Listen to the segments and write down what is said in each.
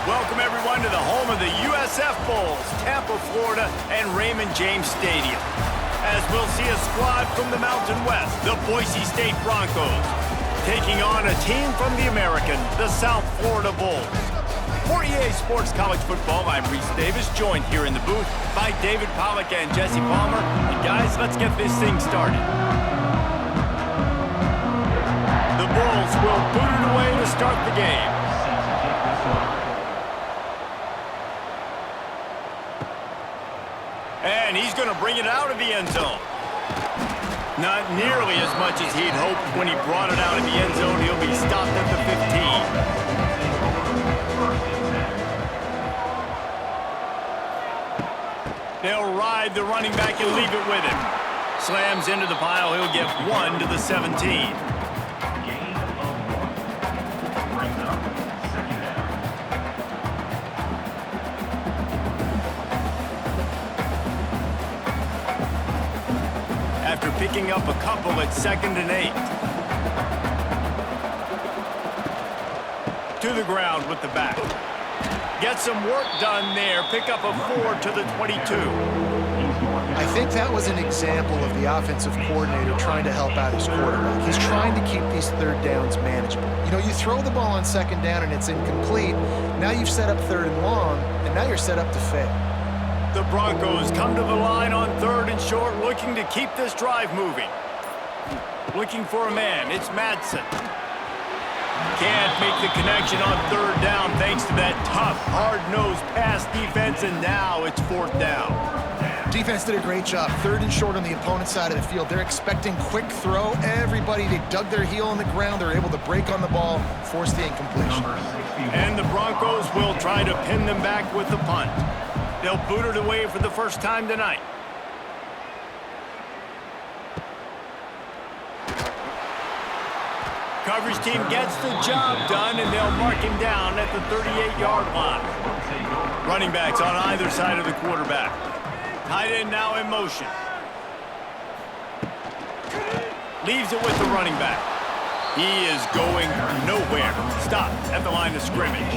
Welcome, everyone, to the home of the USF Bulls, Tampa, Florida, and Raymond James Stadium. As we'll see a squad from the Mountain West, the Boise State Broncos, taking on a team from the American, the South Florida Bulls. For EA Sports College Football, I'm Reese Davis, joined here in the booth by David Pollack and Jesse Palmer. And guys, let's get this thing started. The Bulls will boot it away to start the game. And he's going to bring it out of the end zone. Not nearly as much as he'd hoped when he brought it out of the end zone. He'll be stopped at the 15. They'll ride the running back and leave it with him. Slams into the pile. He'll get 1 to the 17. After picking up a couple at 2nd and 8. To the ground with the back. Get some work done there. Pick up a 4 to the 22. I think that was an example of the offensive coordinator trying to help out his quarterback. He's trying to keep these third downs manageable. You know, you throw the ball on 2nd down and it's incomplete. Now you've set up 3rd and long, and now you're set up to fail. The Broncos come to the line on 3rd and short, looking to keep this drive moving. Looking for a man. It's Madsen. Can't make the connection on 3rd down thanks to that tough, hard-nosed pass defense, and now it's 4th down. Defense did a great job. 3rd and short on the opponent's side of the field. They're expecting quick throw. Everybody, they dug their heel on the ground. They're able to break on the ball, force the incompletion. And the Broncos will try to pin them back with the punt. They'll boot it away for the first time tonight. Coverage team gets the job done, and they'll mark him down at the 38-yard line. Running backs on either side of the quarterback. Tight end now in motion. Leaves it with the running back. He is going nowhere. Stop at the line of scrimmage.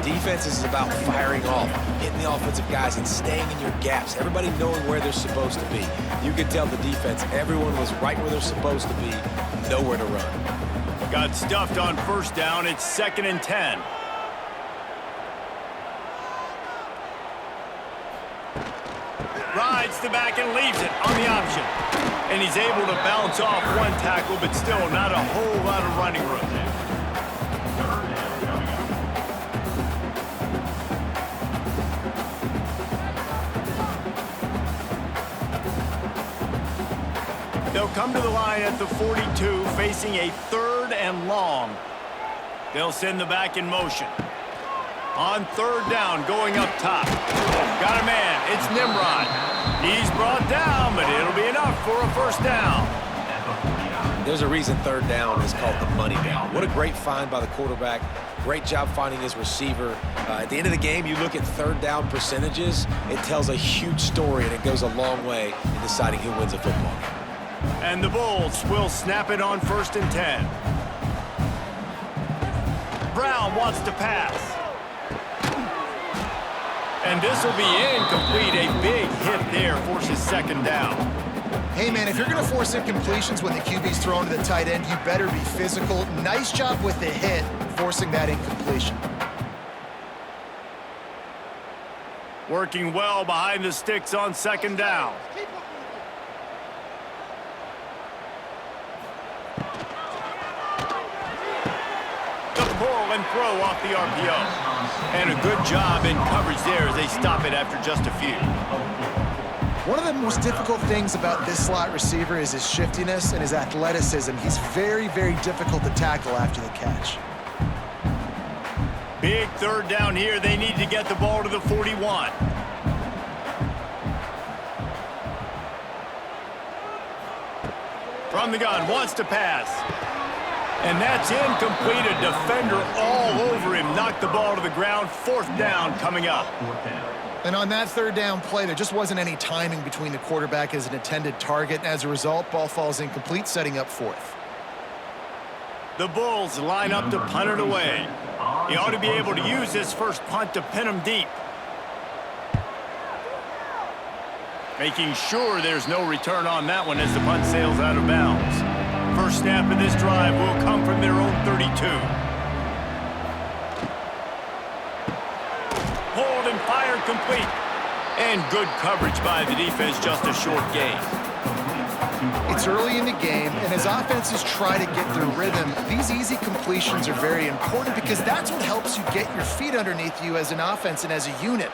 Defense is about firing off, hitting the offensive guys, and staying in your gaps. Everybody knowing where they're supposed to be. You could tell the defense, everyone was right where they're supposed to be, nowhere to run. Got stuffed on 1st down. It's 2nd and 10. Rides the back and leaves it on the option. And he's able to bounce off one tackle, but still not a whole lot of running room. They'll come to the line at the 42, facing a 3rd and long. They'll send the back in motion. On 3rd down, going up top. Got a man. It's Nimrod. He's brought down, but it'll be enough for a 1st down. There's a reason 3rd down is called the money down. What a great find by the quarterback. Great job finding his receiver. At the end of the game, you look at 3rd down percentages. It tells a huge story, and it goes a long way in deciding who wins a football game. And the Bulls will snap it on 1st and 10. Brown wants to pass. And this will be incomplete. A big hit there forces 2nd down. Hey, man, if you're going to force incompletions when the QB's thrown to the tight end, you better be physical. Nice job with the hit, forcing that incompletion. Working well behind the sticks on 2nd down. Pull and throw off the RPO. And a good job in coverage there as they stop it after just a few. One of the most difficult things about this slot receiver is his shiftiness and his athleticism. He's very, very difficult to tackle after the catch. Big 3rd down here. They need to get the ball to the 41. From the gun, wants to pass. And that's incomplete. A defender all over him. Knocked the ball to the ground. 4th down coming up. And on that 3rd down play, there just wasn't any timing between the quarterback as an intended target. As a result, ball falls incomplete, setting up 4th. The Bulls line up to punt it away. He ought to be able to use this first punt to pin him deep. Making sure there's no return on that one as the punt sails out of bounds. First snap of this drive will come from their own 32. Hold and fire complete. And good coverage by the defense, just a short gain. It's early in the game, and as offenses try to get their rhythm, these easy completions are very important because that's what helps you get your feet underneath you as an offense and as a unit.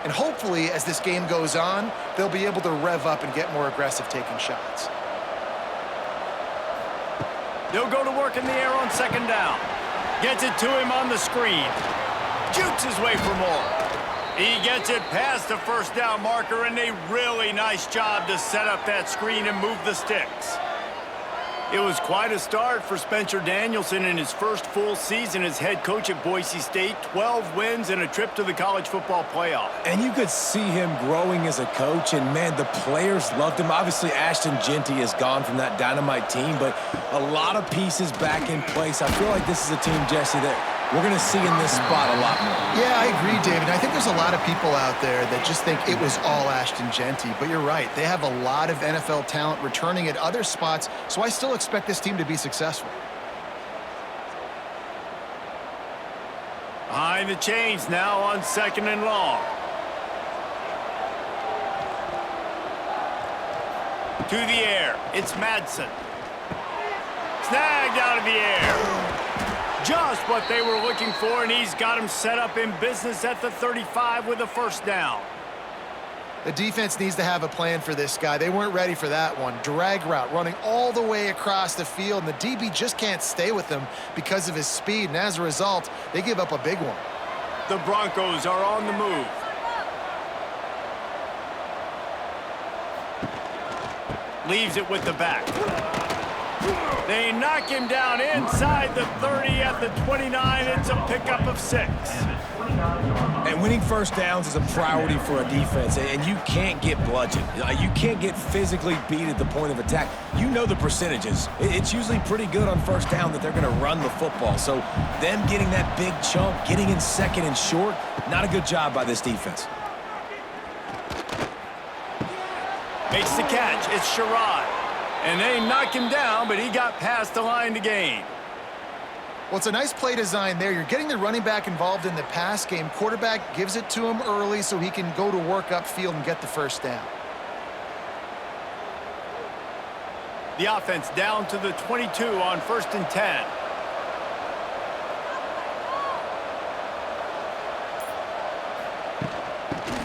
And hopefully, as this game goes on, they'll be able to rev up and get more aggressive taking shots. They'll go to work in the air on second down. Gets it to him on the screen. Jukes his way for more. He gets it past the first down marker, and a really nice job to set up that screen and move the sticks. It was quite a start for Spencer Danielson in his first full season as head coach at Boise State. 12 wins and a trip to the college football playoff. And you could see him growing as a coach, and, man, the players loved him. Obviously, Ashton Jeanty is gone from that dynamite team, but a lot of pieces back in place. I feel like this is a team, Jesse, that we're going to see in this spot a lot more. Yeah, I agree, David. I think there's a lot of people out there that just think it was all Ashton Jeanty, but you're right. They have a lot of NFL talent returning at other spots, so I still expect this team to be successful. Behind the chains now on second and long. To the air, it's Madsen. Snagged out of the air. Just what they were looking for, and he's got him set up in business at the 35 with a first down. The defense needs to have a plan for this guy. They weren't ready for that one. Drag route running all the way across the field, and the DB just can't stay with him because of his speed, and as a result, they give up a big one. The Broncos are on the move. Leaves it with the back. They knock him down inside the 30 at the 29. It's a pickup of 6. And winning first downs is a priority for a defense, and you can't get bludgeoned. You can't get physically beat at the point of attack. You know the percentages. It's usually pretty good on first down that they're going to run the football. So them getting that big chunk, getting in second and short, not a good job by this defense. Makes the catch. It's Sherrod. And they knock him down, but he got past the line to gain. Well, it's a nice play design there. You're getting the running back involved in the pass game. Quarterback gives it to him early so he can go to work upfield and get the first down. The offense down to the 22 on 1st and 10.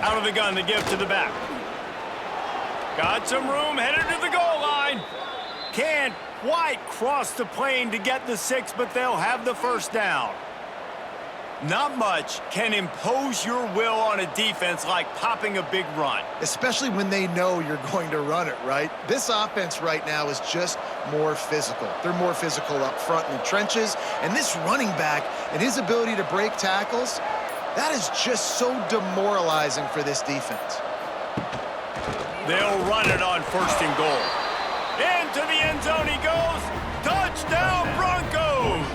Out of the gun, the give to the back. Got some room, headed to the goal line. Can't quite cross the plane to get the 6, but they'll have the first down. Not much can impose your will on a defense like popping a big run. Especially when they know you're going to run it, right? This offense right now is just more physical. They're more physical up front in the trenches, and this running back and his ability to break tackles, that is just so demoralizing for this defense. They'll run it on 1st and goal. Into the end zone he goes. Touchdown, Broncos!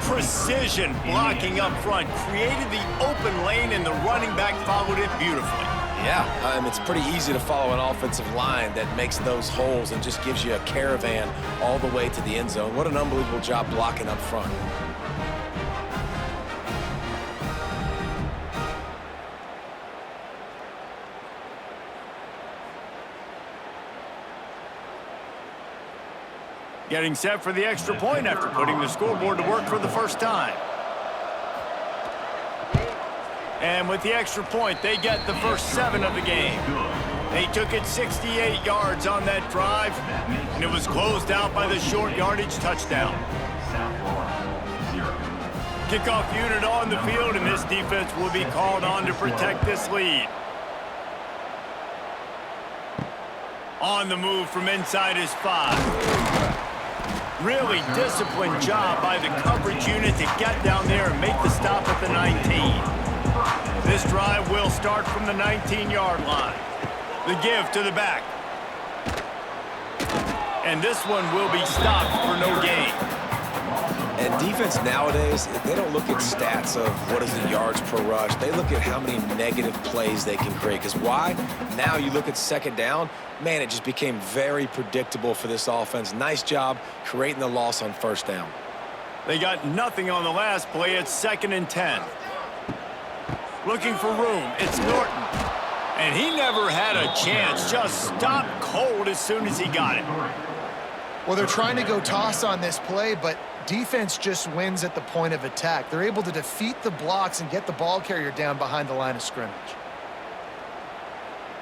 Precision blocking up front created the open lane, and the running back followed it beautifully. Yeah, it's pretty easy to follow an offensive line that makes those holes and just gives you a caravan all the way to the end zone. What an unbelievable job blocking up front. Getting set for the extra point after putting the scoreboard to work for the first time. And with the extra point, they get the first 7 of the game. They took it 68 yards on that drive, and it was closed out by the short yardage touchdown. Kickoff unit on the field, and this defense will be called on to protect this lead. On the move from inside his 5. Really disciplined job by the coverage unit to get down there and make the stop at the 19. This drive will start from the 19-yard line. The give to the back. And this one will be stopped for no gain. And defense nowadays, they don't look at stats of what is the yards per rush. They look at how many negative plays they can create. Because why? Now you look at second down, man, it just became very predictable for this offense. Nice job creating the loss on first down. They got nothing on the last play. It's 2nd and 10. Looking for room. It's Norton. And he never had a chance. Just stopped cold as soon as he got it. Well, they're trying to go toss on this play, but defense just wins at the point of attack. They're able to defeat the blocks and get the ball carrier down behind the line of scrimmage.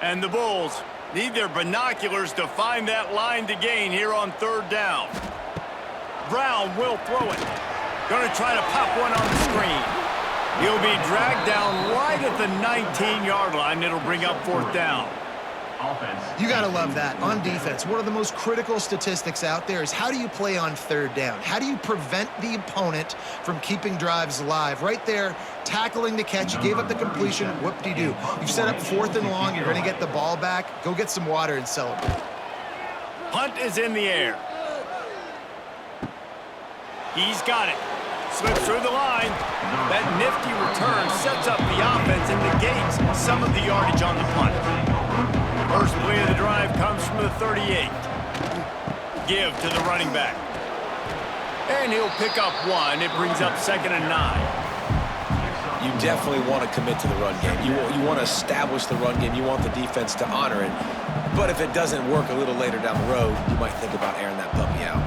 And the Bulls need their binoculars to find that line to gain here on 3rd down. Brown will throw it. Going to try to pop one on the screen. He'll be dragged down right at the 19-yard line. It'll bring up 4th down. You got to love that. On defense, one of the most critical statistics out there is how do you play on 3rd down? How do you prevent the opponent from keeping drives alive? Right there, tackling the catch. You gave up the completion. Whoop-de-doo. You've set up 4th and long. You're going to get the ball back. Go get some water and celebrate. Punt is in the air. He's got it. Slips through the line. That nifty return sets up the offense and negates some of the yardage on the punt. First play of the drive comes from the 38. Give to the running back. And he'll pick up 1. It brings up 2nd and 9. You definitely want to commit to the run game. You want to establish the run game. You want the defense to honor it. But if it doesn't work a little later down the road, you might think about airing that puppy out.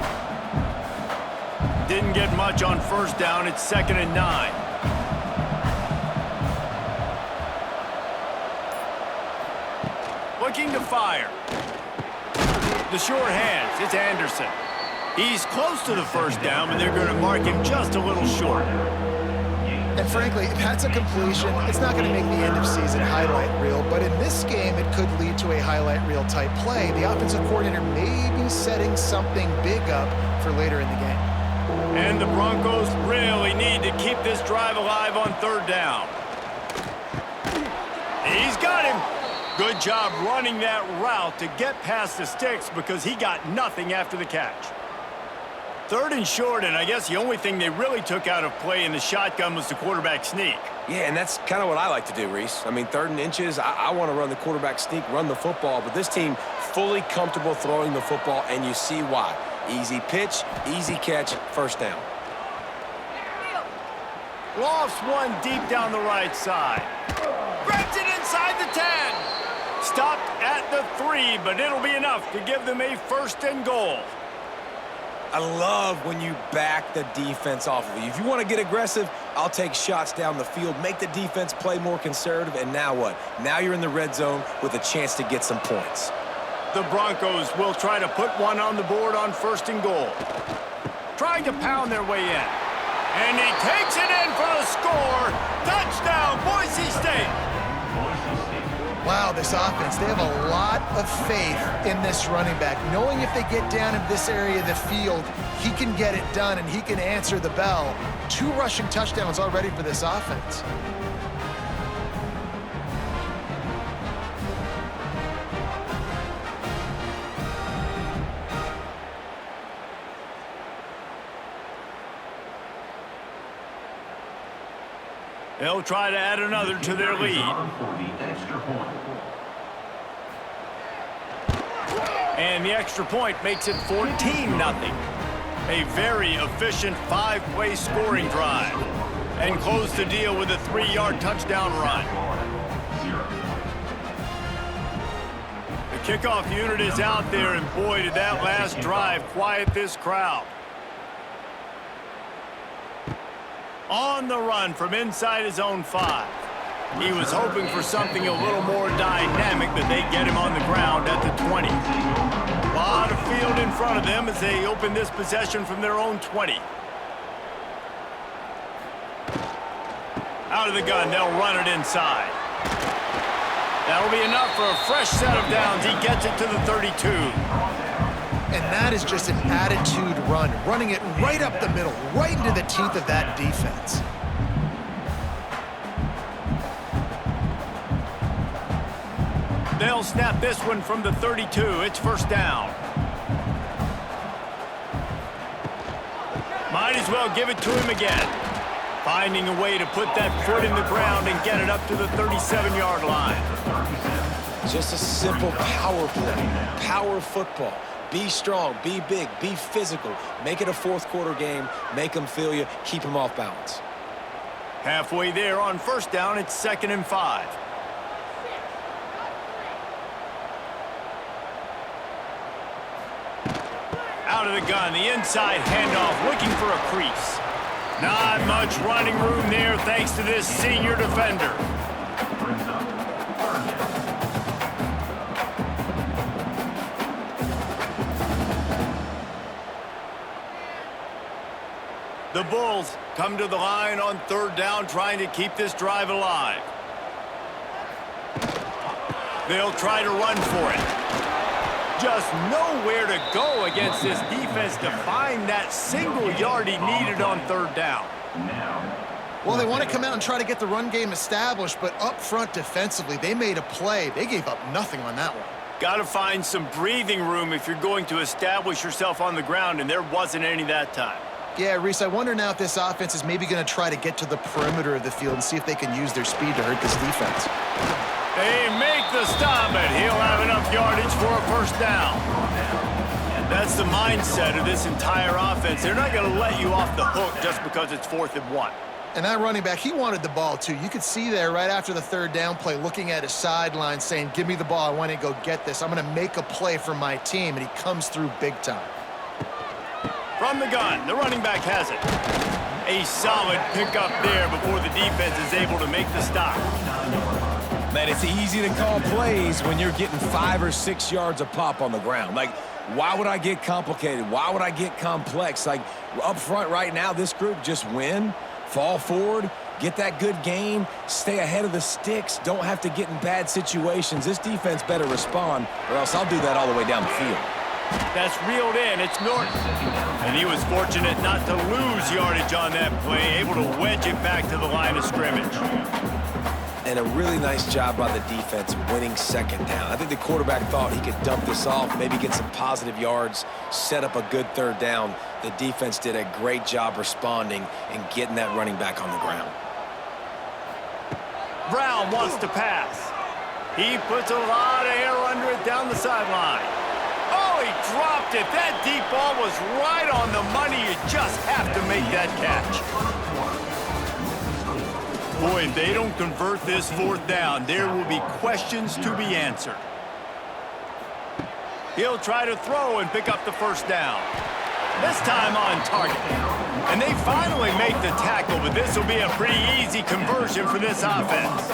Didn't get much on 1st down. It's 2nd and 9. Looking to fire. The short hands. It's Anderson. He's close to the 1st down, but they're going to mark him just a little short. And frankly, if that's a completion, it's not going to make the end of season highlight reel, but in this game, it could lead to a highlight reel type play. The offensive coordinator may be setting something big up for later in the game. And the Broncos really need to keep this drive alive on 3rd down. He's got him. Good job running that route to get past the sticks because he got nothing after the catch. 3rd and short, and I guess the only thing they really took out of play in the shotgun was the quarterback sneak. Yeah, and that's kind of what I like to do, Reese. I mean, 3rd and inches, I want to run the quarterback sneak, run the football, but this team fully comfortable throwing the football, and you see why. Easy pitch, easy catch, 1st down. Lofts one deep down the right side. Grabs it inside the 10. Stopped at the 3, but it'll be enough to give them a 1st and goal. I love when you back the defense off of you. If you want to get aggressive, I'll take shots down the field, make the defense play more conservative, and now what? Now you're in the red zone with a chance to get some points. The Broncos will try to put one on the board on 1st and goal. Trying to pound their way in. And he takes it in for the score. Touchdown, Boise State. Wow, this offense, they have a lot of faith in this running back. Knowing if they get down in this area of the field, he can get it done and he can answer the bell. 2 rushing touchdowns already for this offense. They'll try to add another to their lead. And the extra point makes it 14-0. A very efficient 5-play scoring drive. And close the deal with a 3-yard touchdown run. The kickoff unit is out there, and boy, did that last drive quiet this crowd. On the run from inside his own 5. He was hoping for something a little more dynamic, but they get him on the ground at the 20. A lot of field in front of them as they open this possession from their own 20. Out of the gun, they'll run it inside. That'll be enough for a fresh set of downs. He gets it to the 32. And that is just an attitude run, running it right up the middle, right into the teeth of that defense. They'll snap this one from the 32. It's 1st down. Might as well give it to him again. Finding a way to put that foot in the ground and get it up to the 37-yard line. Just a simple power play, power football. Be strong, be big, be physical. Make it a fourth-quarter game. Make them feel you. Keep them off balance. Halfway there on first down, it's 2nd and 5. Out of the gun, the inside handoff, looking for a crease. Not much running room there thanks to this senior defender. The Bulls come to the line on 3rd down, trying to keep this drive alive. They'll try to run for it. Just nowhere to go against this defense to find that single yard he needed on 3rd down. Well, they want to come out and try to get the run game established, but up front defensively, they made a play. They gave up nothing on that one. Got to find some breathing room if you're going to establish yourself on the ground, and there wasn't any that time. Yeah, Reese, I wonder now if this offense is maybe going to try to get to the perimeter of the field and see if they can use their speed to hurt this defense. They make the stop, and he'll have enough yardage for a first down. That's the mindset of this entire offense. They're not going to let you off the hook just because it's 4th and 1. And that running back, he wanted the ball, too. You could see there right after the 3rd down play, looking at his sideline, saying, give me the ball. I want to go get this. I'm going to make a play for my team, and he comes through big time. From the gun, the running back has it. A solid pickup there before the defense is able to make the stop. Man, it's easy to call plays when you're getting 5 or 6 yards a pop on the ground. Like, why would I get complicated? Why would I get complex? Like, up front right now, this group just win, fall forward, get that good gain, stay ahead of the sticks, don't have to get in bad situations. This defense better respond, or else I'll do that all the way down the field. That's reeled in. It's Norton. And he was fortunate not to lose yardage on that play, able to wedge it back to the line of scrimmage. And a really nice job by the defense winning 2nd down. I think the quarterback thought he could dump this off, maybe get some positive yards, set up a good 3rd down. The defense did a great job responding and getting that running back on the ground. Brown wants to pass. He puts a lot of air under it down the sideline. Oh, he dropped it. That deep ball was right on the money. You just have to make that catch. Boy, if they don't convert this 4th down, there will be questions to be answered. He'll try to throw and pick up the first down. This time on target. And they finally make the tackle, but this will be a pretty easy conversion for this offense.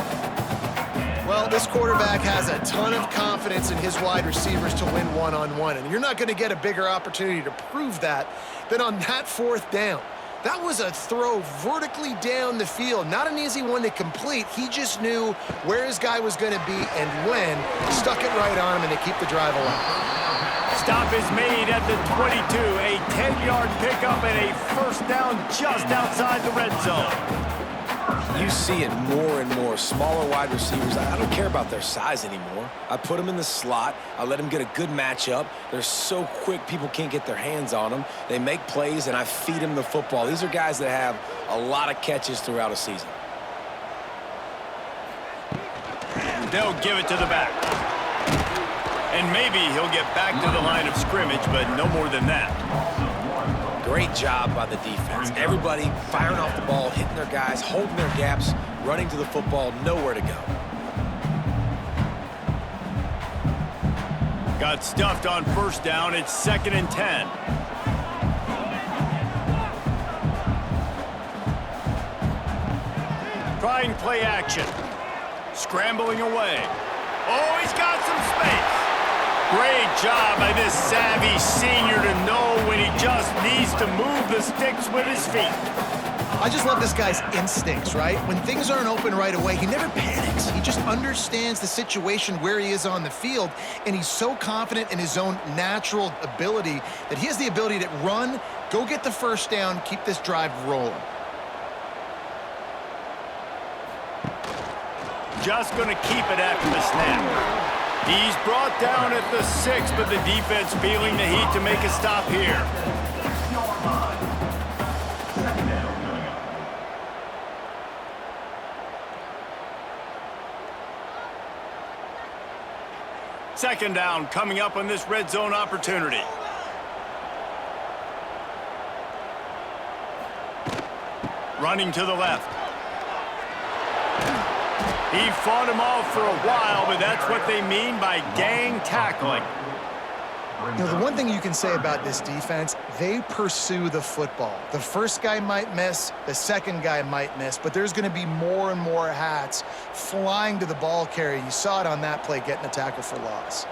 Well, this quarterback has a ton of confidence in his wide receivers to win one-on-one, and you're not going to get a bigger opportunity to prove that than on that 4th down. That was a throw vertically down the field. Not an easy one to complete. He just knew where his guy was going to be and when. Stuck it right on him, and they keep the drive alive. Stop is made at the 22. A 10-yard pickup and a first down just outside the red zone. You see it more and more. Smaller wide receivers, I don't care about their size anymore. I put them in the slot. I let them get a good matchup. They're so quick, people can't get their hands on them. They make plays, and I feed them the football. These are guys that have a lot of catches throughout a season. They'll give it to the back. And maybe he'll get back to the line of scrimmage, but no more than that. Great job by the defense. Everybody firing off the ball, hitting their guys, holding their gaps, running to the football, nowhere to go. Got stuffed on first down. It's 2nd and 10. Trying play action. Scrambling away. Oh, he's got some space. Great job by this savvy senior to know when he just needs to move the sticks with his feet. I just love this guy's instincts, right? When things aren't open right away, he never panics. He just understands the situation where he is on the field, and he's so confident in his own natural ability that he has the ability to run, go get the first down, keep this drive rolling. Just going to keep it after the snap. He's brought down at the 6, but the defense feeling the heat to make a stop here. Second down coming up on this red zone opportunity. Running to the left. He fought him off for a while, but that's what they mean by gang tackling. You know, the one thing you can say about this defense, they pursue the football. The first guy might miss, the second guy might miss, but there's going to be more and more hats flying to the ball carrier. You saw it on that play, getting a tackle for loss.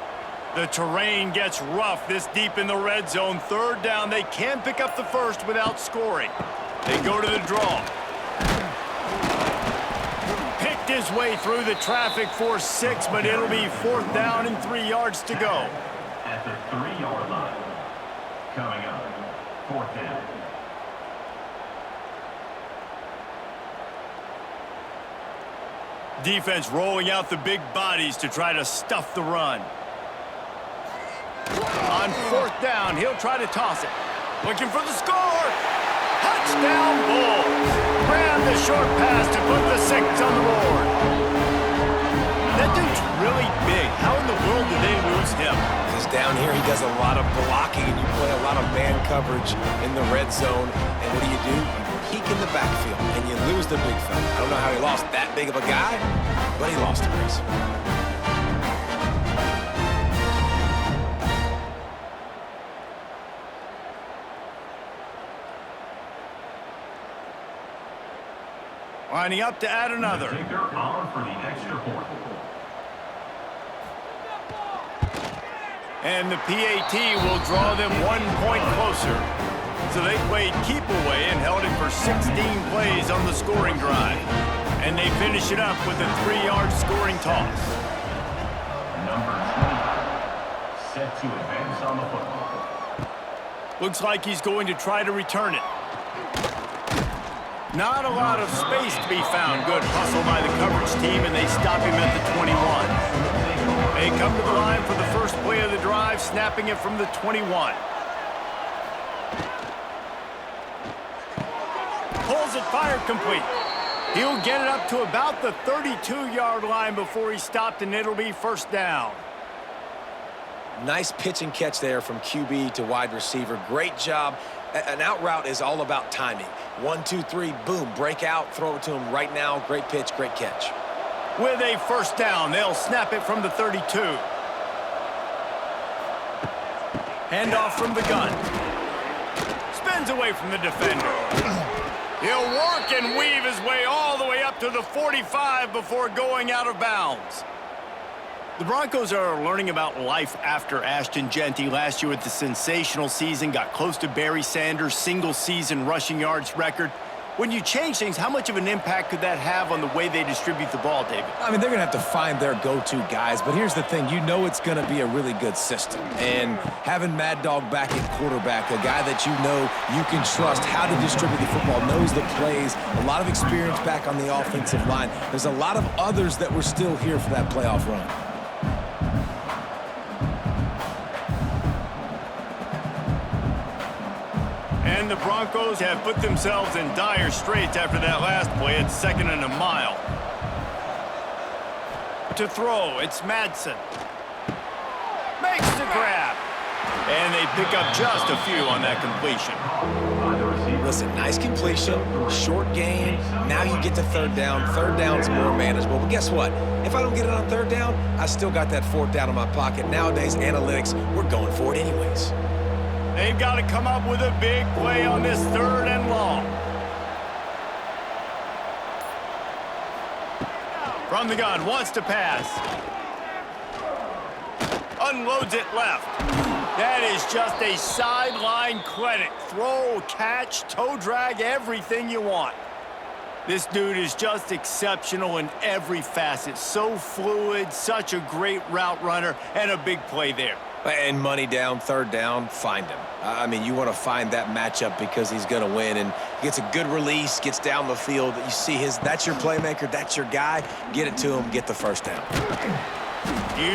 The terrain gets rough this deep in the red zone. Third down, they can't pick up the first without scoring. They go to the draw. Picked his way through the traffic for 6, but it'll be 4th down and 3 yards to go. At the 3-yard line. Coming up, 4th down. Defense rolling out the big bodies to try to stuff the run. On 4th down, he'll try to toss it. Looking for the score. Touchdown, Bulls. Ran the short pass to put the 6 on the board. That dude's really big. How in the world did they lose him? Because down here he does a lot of blocking, and you play a lot of man coverage in the red zone. And what do? You peek in the backfield, and you lose the big fella. I don't know how he lost that big of a guy, but he lost a race. Lining up to add another. The kicker on for the extra point. And the PAT will draw them 1 point closer. So they played keep away and held it for 16 plays on the scoring drive. And they finish it up with a 3-yard scoring toss. Number 20, set to advance on the football. Looks like he's going to try to return it. Not a lot of space to be found. Good hustle by the coverage team, and they stop him at the 21. They come to the line for the first play of the drive, snapping it from the 21. Pulls it, fired complete. He'll get it up to about the 32-yard line before he's stopped, and it'll be 1st down. Nice pitch and catch there from QB to wide receiver. Great job. An out route is all about timing. 1, 2, 3, boom, break out, throw it to him right now. Great pitch, great catch. With a 1st down, they'll snap it from the 32. Handoff from the gun. Spins away from the defender. He'll work and weave his way all the way up to the 45 before going out of bounds. The Broncos are learning about life after Ashton Genty. Last year with the sensational season, got close to Barry Sanders' single-season rushing yards record. When you change things, how much of an impact could that have on the way they distribute the ball, David? I mean, they're going to have to find their go-to guys, but here's the thing. You know it's going to be a really good system. And having Mad Dog back at quarterback, a guy that you know you can trust how to distribute the football, knows the plays, a lot of experience back on the offensive line. There's a lot of others that were still here for that playoff run. And the Broncos have put themselves in dire straits after that last play. It's 2nd and a mile. To throw, it's Madsen. Makes the grab. And they pick up just a few on that completion. Listen, nice completion, short gain. Now you get to 3rd down. 3rd down's more manageable. But guess what? If I don't get it on 3rd down, I still got that 4th down in my pocket. Nowadays, analytics, we're going for it anyways. They've got to come up with a big play on this 3rd and long. From the gun, wants to pass. Unloads it left. That is just a sideline clinic. Throw, catch, toe drag, everything you want. This dude is just exceptional in every facet. So fluid, such a great route runner, and a big play there. And money down, 3rd down, find him. I mean, you want to find that matchup because he's going to win, and gets a good release, gets down the field. You see that's your playmaker, that's your guy. Get it to him, get the 1st down.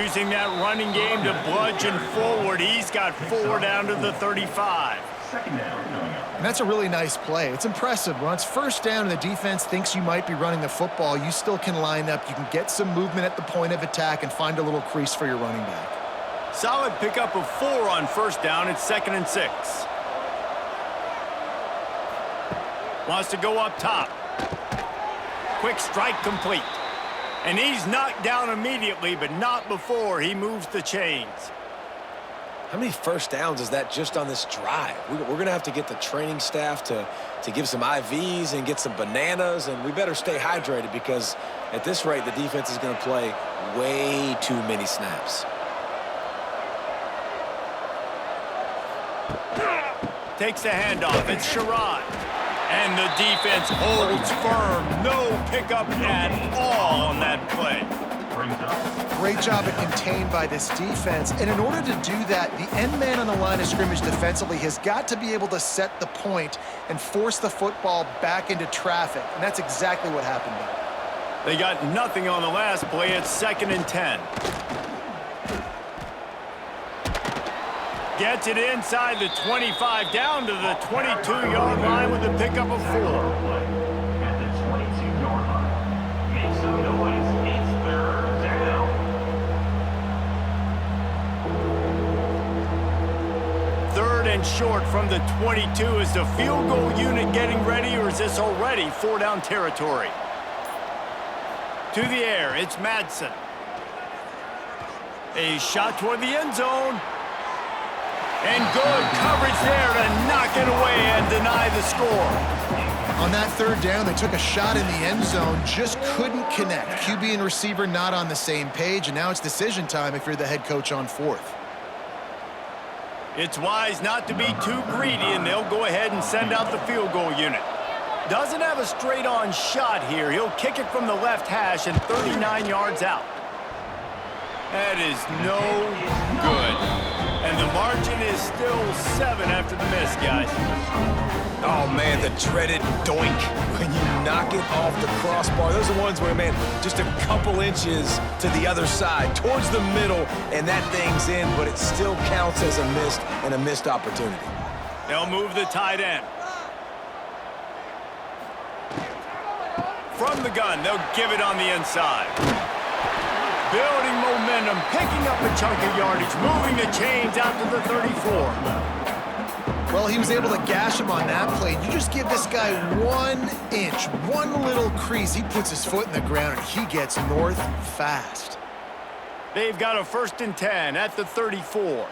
Using that running game to bludgeon forward. He's got 4 down to the 35. second down coming up. And that's a really nice play. It's impressive. When it's first down and the defense thinks you might be running the football, you still can line up. You can get some movement at the point of attack and find a little crease for your running back. Solid pickup of 4 on first down. It's 2nd and 6. Wants to go up top. Quick strike complete. And he's knocked down immediately, but not before he moves the chains. How many first downs is that just on this drive? We're going to have to get the training staff to give some IVs and get some bananas, and we better stay hydrated because at this rate, the defense is going to play way too many snaps. Takes the handoff. It's Sherrod. And the defense holds firm. No pickup at all on that play. Great job at contained by this defense. And in order to do that, the end man on the line of scrimmage defensively has got to be able to set the point and force the football back into traffic. And that's exactly what happened there. They got nothing on the last play. It's 2nd and 10. Gets it inside the 25, down to the 22-yard line with a pickup of 4. At the 22-yard line. Make some noise. It's third down. 3rd and short from the 22. Is the field goal unit getting ready, or is this already 4-down territory? To the air, it's Madsen. A shot toward the end zone. And good coverage there to knock it away and deny the score. On that 3rd down, they took a shot in the end zone, just couldn't connect. QB and receiver not on the same page, and now it's decision time if you're the head coach on 4th. It's wise not to be too greedy, and they'll go ahead and send out the field goal unit. Doesn't have a straight-on shot here. He'll kick it from the left hash and 39 yards out. That is no good. And the margin is still 7 after the miss, guys. Oh, man, the dreaded doink when you knock it off the crossbar. Those are ones where, man, just a couple inches to the other side, towards the middle, and that thing's in, but it still counts as a missed and a missed opportunity. They'll move the tight end. From the gun, they'll give it on the inside. Building momentum, picking up a chunk of yardage, moving the chains out to the 34. Well, he was able to gash him on that play. You just give this guy 1 inch, one little crease, he puts his foot in the ground, and he gets north fast. They've got a 1st and 10 at the 34.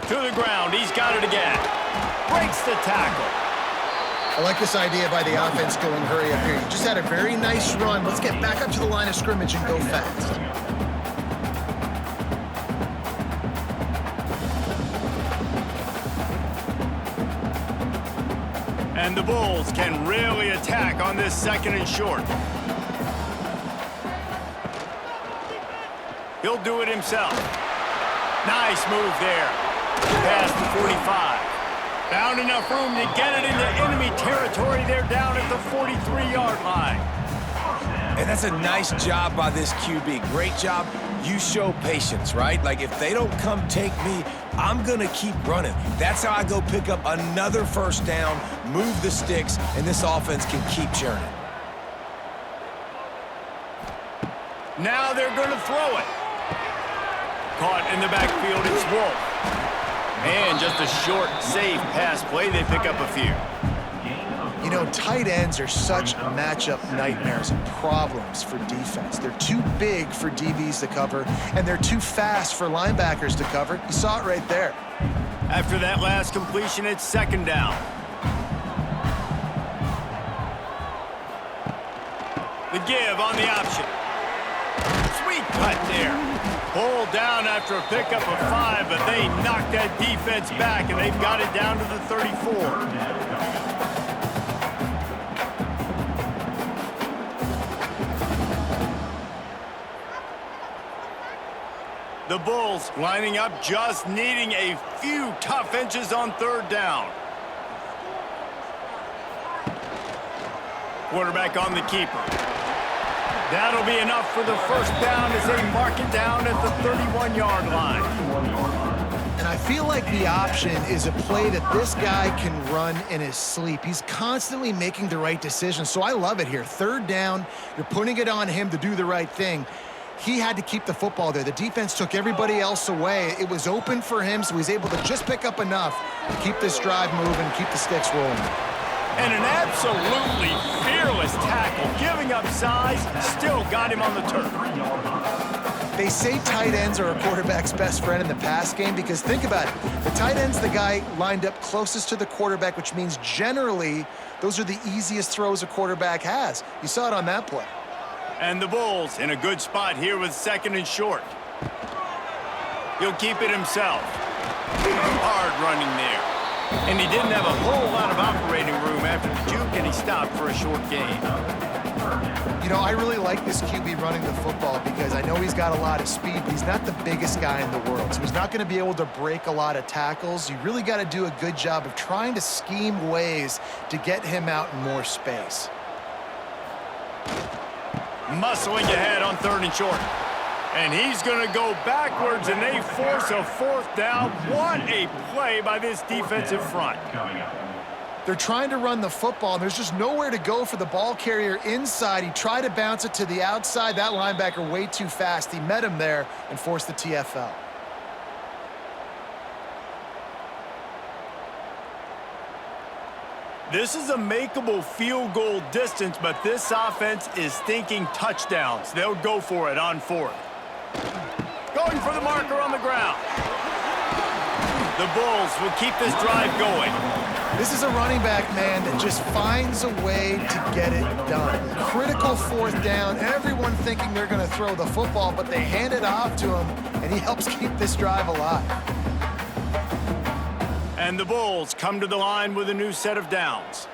To the ground, he's got it again. Breaks the tackle. I like this idea by the offense going hurry up here. You just had a very nice run. Let's get back up to the line of scrimmage and go fast. And the Bulls can really attack on this 2nd and short. He'll do it himself. Nice move there. Past the 45. Found enough room to get it into enemy territory. They're down at the 43-yard line. And that's a nice job by this QB. Great job. You show patience, right? Like, if they don't come take me, I'm going to keep running. That's how I go pick up another 1st down, move the sticks, and this offense can keep churning. Now they're going to throw it. Caught in the backfield, it's Wolf. And just a short, safe pass play. They pick up a few. You know, tight ends are such matchup nightmares and problems for defense. They're too big for DBs to cover, and they're too fast for linebackers to cover. You saw it right there. After that last completion, it's 2nd down. The give on the option. Sweet cut there. Pulled down after a pickup of 5, but they knocked that defense back, and they've got it down to the 34. The Bulls lining up, just needing a few tough inches on 3rd down. Quarterback on the keeper. That'll be enough for the first down as they mark it down at the 31-yard line. And I feel like the option is a play that this guy can run in his sleep. He's constantly making the right decision, so I love it here. Third down, you're putting it on him to do the right thing. He had to keep the football there. The defense took everybody else away. It was open for him, so he's able to just pick up enough to keep this drive moving, keep the sticks rolling. And an absolutely fearless tackle, giving up size, still got him on the turf. They say tight ends are a quarterback's best friend in the pass game because think about it. The tight end's the guy lined up closest to the quarterback, which means generally those are the easiest throws a quarterback has. You saw it on that play. And the Bulls in a good spot here with 2nd and short. He'll keep it himself. Hard running there. And he didn't have a whole lot of operating room after the juke, and he stopped for a short gain. You know, I really like this QB running the football because I know he's got a lot of speed, but he's not the biggest guy in the world. So he's not going to be able to break a lot of tackles. You really got to do a good job of trying to scheme ways to get him out in more space. Muscling ahead on 3rd and short. And he's going to go backwards, and they force a 4th down. What a play by this defensive front. They're trying to run the football, and there's just nowhere to go for the ball carrier inside. He tried to bounce it to the outside. That linebacker way too fast. He met him there and forced the TFL. This is a makeable field goal distance, but this offense is thinking touchdowns. They'll go for it on 4th. Going for the marker on the ground. The Bulls will keep this drive going. This is a running back, man, that just finds a way to get it done. Critical 4th down. Everyone thinking they're going to throw the football, but they hand it off to him, and he helps keep this drive alive. And the Bulls come to the line with a new set of downs.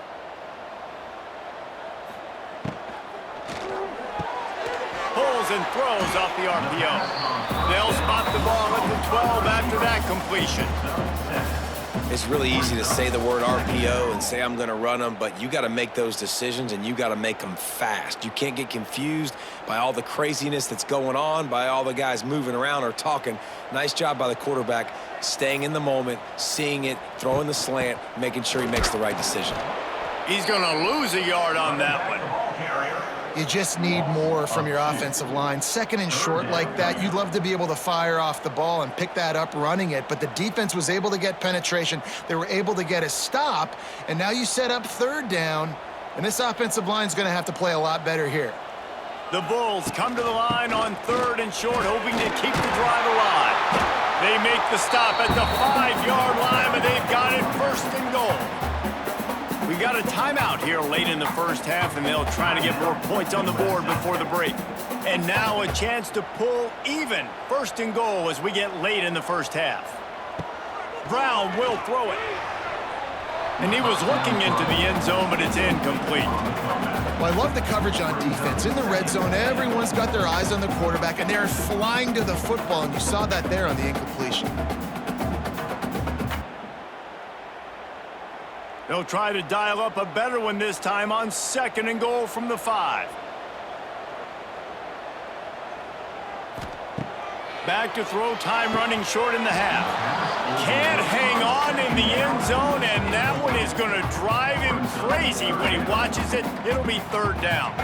Pulls and throws off the RPO. They'll spot the ball at the 12 after that completion. It's really easy to say the word RPO and say I'm going to run them, but you got to make those decisions and you got to make them fast. You can't get confused by all the craziness that's going on, by all the guys moving around or talking. Nice job by the quarterback, staying in the moment, seeing it, throwing the slant, making sure he makes the right decision. He's going to lose a yard on that one. You just need more from your offensive line. 2nd and short like that, you'd love to be able to fire off the ball and pick that up running it, but the defense was able to get penetration. They were able to get a stop, and now you set up 3rd down, and this offensive line is going to have to play a lot better here. The Bulls come to the line on 3rd and short, hoping to keep the drive alive. They make the stop at the 5-yard line, but they've got it 1st and goal. We got a timeout here late in the first half, and they'll try to get more points on the board before the break. And now a chance to pull even 1st and goal as we get late in the first half. Brown will throw it. And he was looking into the end zone, but it's incomplete. Well, I love the coverage on defense. In the red zone, everyone's got their eyes on the quarterback, and they're flying to the football, and you saw that there on the incompletion. They'll try to dial up a better one this time on 2nd and goal from the 5. Back to throw, time running short in the half. Can't hang on in the end zone, and that one is going to drive him crazy when he watches it. It'll be 3rd down.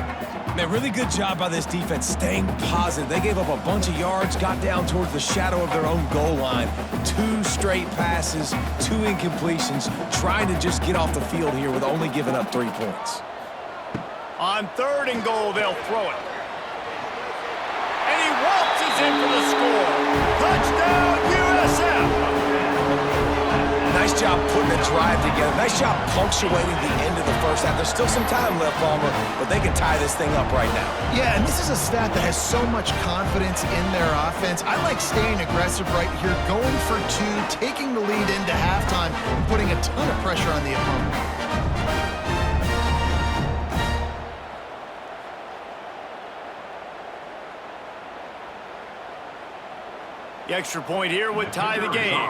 Man, really good job by this defense staying positive. They gave up a bunch of yards, got down towards the shadow of their own goal line. 2 straight passes, 2 incompletions, trying to just get off the field here with only giving up 3 points. On 3rd and goal, they'll throw it. And he waltzes in for the score. Touchdown, USF! Nice job putting a drive together. Nice job punctuating the end of the first half. There's still some time left, Palmer, but they can tie this thing up right now. Yeah, and this is a stat that has so much confidence in their offense. I like staying aggressive right here, going for 2, taking the lead into halftime, and putting a ton of pressure on the opponent. The extra point here would tie the game.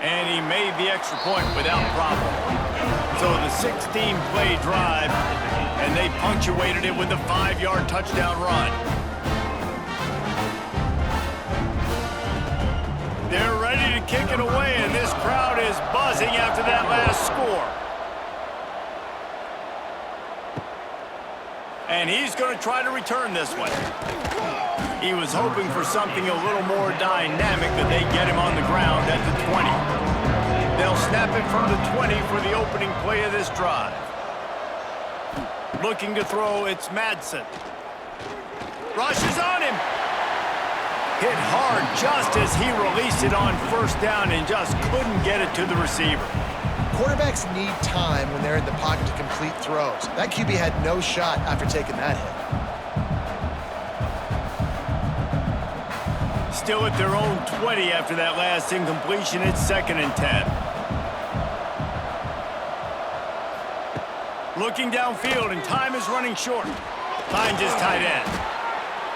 And he made the extra point without problem. So the 16-play drive, and they punctuated it with a 5-yard touchdown run. They're ready to kick it away, and this crowd is buzzing after that last score. And he's going to try to return this one. He was hoping for something a little more dynamic, but they get him on the ground at the 20. They'll snap it from the 20 for the opening play of this drive. Looking to throw, it's Madsen. Rushes on him. Hit hard just as he released it on first down and just couldn't get it to the receiver. Quarterbacks need time when they're in the pocket to complete throws. That QB had no shot after taking that hit. Still at their own 20 after that last incompletion. It's 2nd and 10. Looking downfield, and time is running short. Finds his tight end.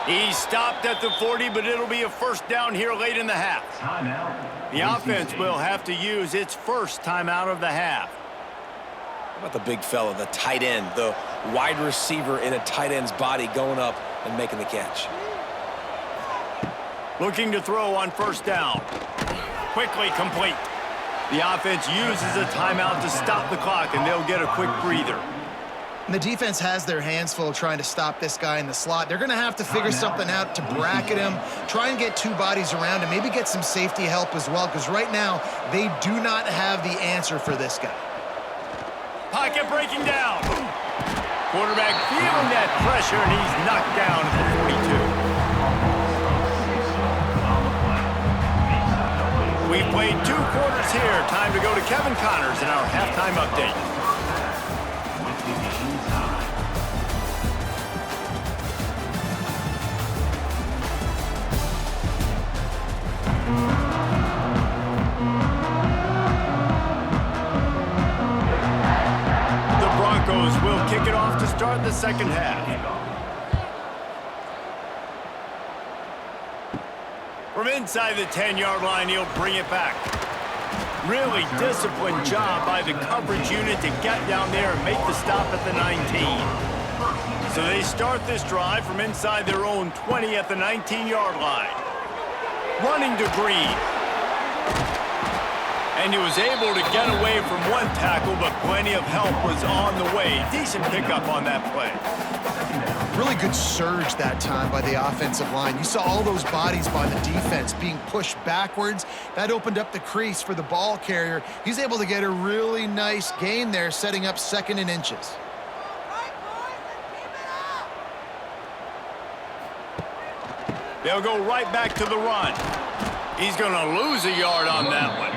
He stopped at the 40, but it'll be a first down here late in the half. The offense will have to use its first timeout of the half. How about the big fella, the tight end, the wide receiver in a tight end's body going up and making the catch? Looking to throw on first down. Quickly complete. The offense uses a timeout to stop the clock, and they'll get a quick breather. And the defense has their hands full trying to stop this guy in the slot. They're going to have to figure something out to bracket him, try and get 2 bodies around him, maybe get some safety help as well, because right now they do not have the answer for this guy. Pocket breaking down. Quarterback feeling that pressure, and he's knocked down at the 42. We've played 2 quarters here. Time to go to Kevin Connors in our halftime update. The Broncos will kick it off to start the second half. From inside the 10-yard line, he'll bring it back. Really disciplined job by the coverage unit to get down there and make the stop at the 19. So they start this drive from inside their own 20 at the 19-yard line. Running to Green. And he was able to get away from one tackle, but plenty of help was on the way. Decent pickup on that play. Really good surge that time by the offensive line. You saw all those bodies by the defense being pushed backwards. That opened up the crease for the ball carrier. He's able to get a really nice gain there, setting up 2nd and inches. They'll go right back to the run. He's going to lose a yard on that one.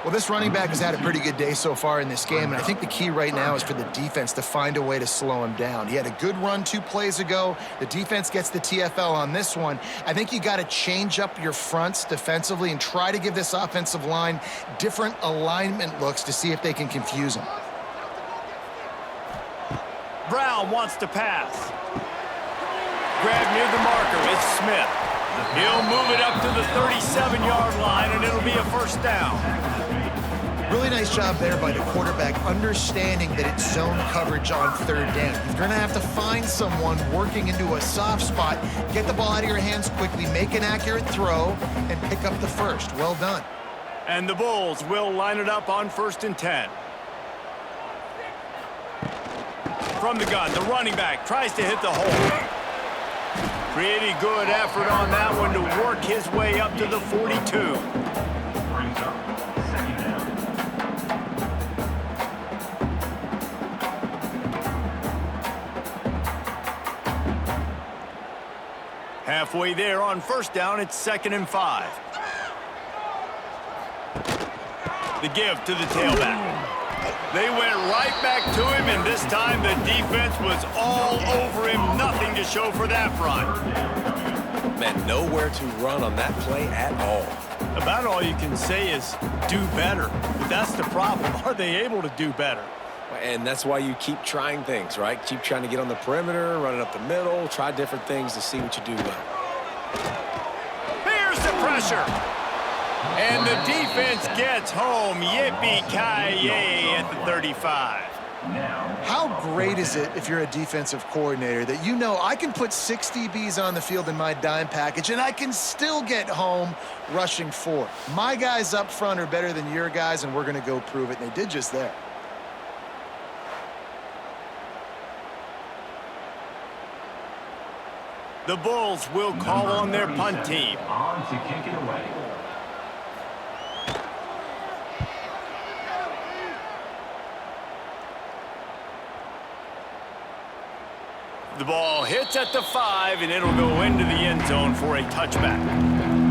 Well, this running back has had a pretty good day so far in this game, and I think the key right now is for the defense to find a way to slow him down. He had a good run 2 plays ago. The defense gets the TFL on this one. I think you got to change up your fronts defensively and try to give this offensive line different alignment looks to see if they can confuse him. Brown wants to pass. Grab near the marker. It's Smith. He'll move it up to the 37-yard line, and it'll be a first down. Really nice job there by the quarterback, understanding that it's zone coverage on 3rd down. You're going to have to find someone working into a soft spot, get the ball out of your hands quickly, make an accurate throw, and pick up the first. Well done. And the Bulls will line it up on 1st and 10. From the gun, the running back tries to hit the hole. Pretty good effort on that one to work his way up to the 42. Halfway there on first down, it's 2nd and 5. The give to the tailback. They went right back to him, and this time the defense was all over him. Nothing to show for that run. Man, nowhere to run on that play at all. About all you can say is do better. But that's the problem. Are they able to do better? And that's why you keep trying things, right? Keep trying to get on the perimeter, running up the middle, try different things to see what you do well. Here's the pressure. And the defense gets home. Yippee-ki-yay at the 35. How great is it if you're a defensive coordinator that you know I can put 6 DBs on the field in my dime package and I can still get home rushing 4. My guys up front are better than your guys, and we're going to go prove it. And they did just that. The Bulls will call on their punt team. On to kick it away. The ball hits at the 5, and it'll go into the end zone for a touchback.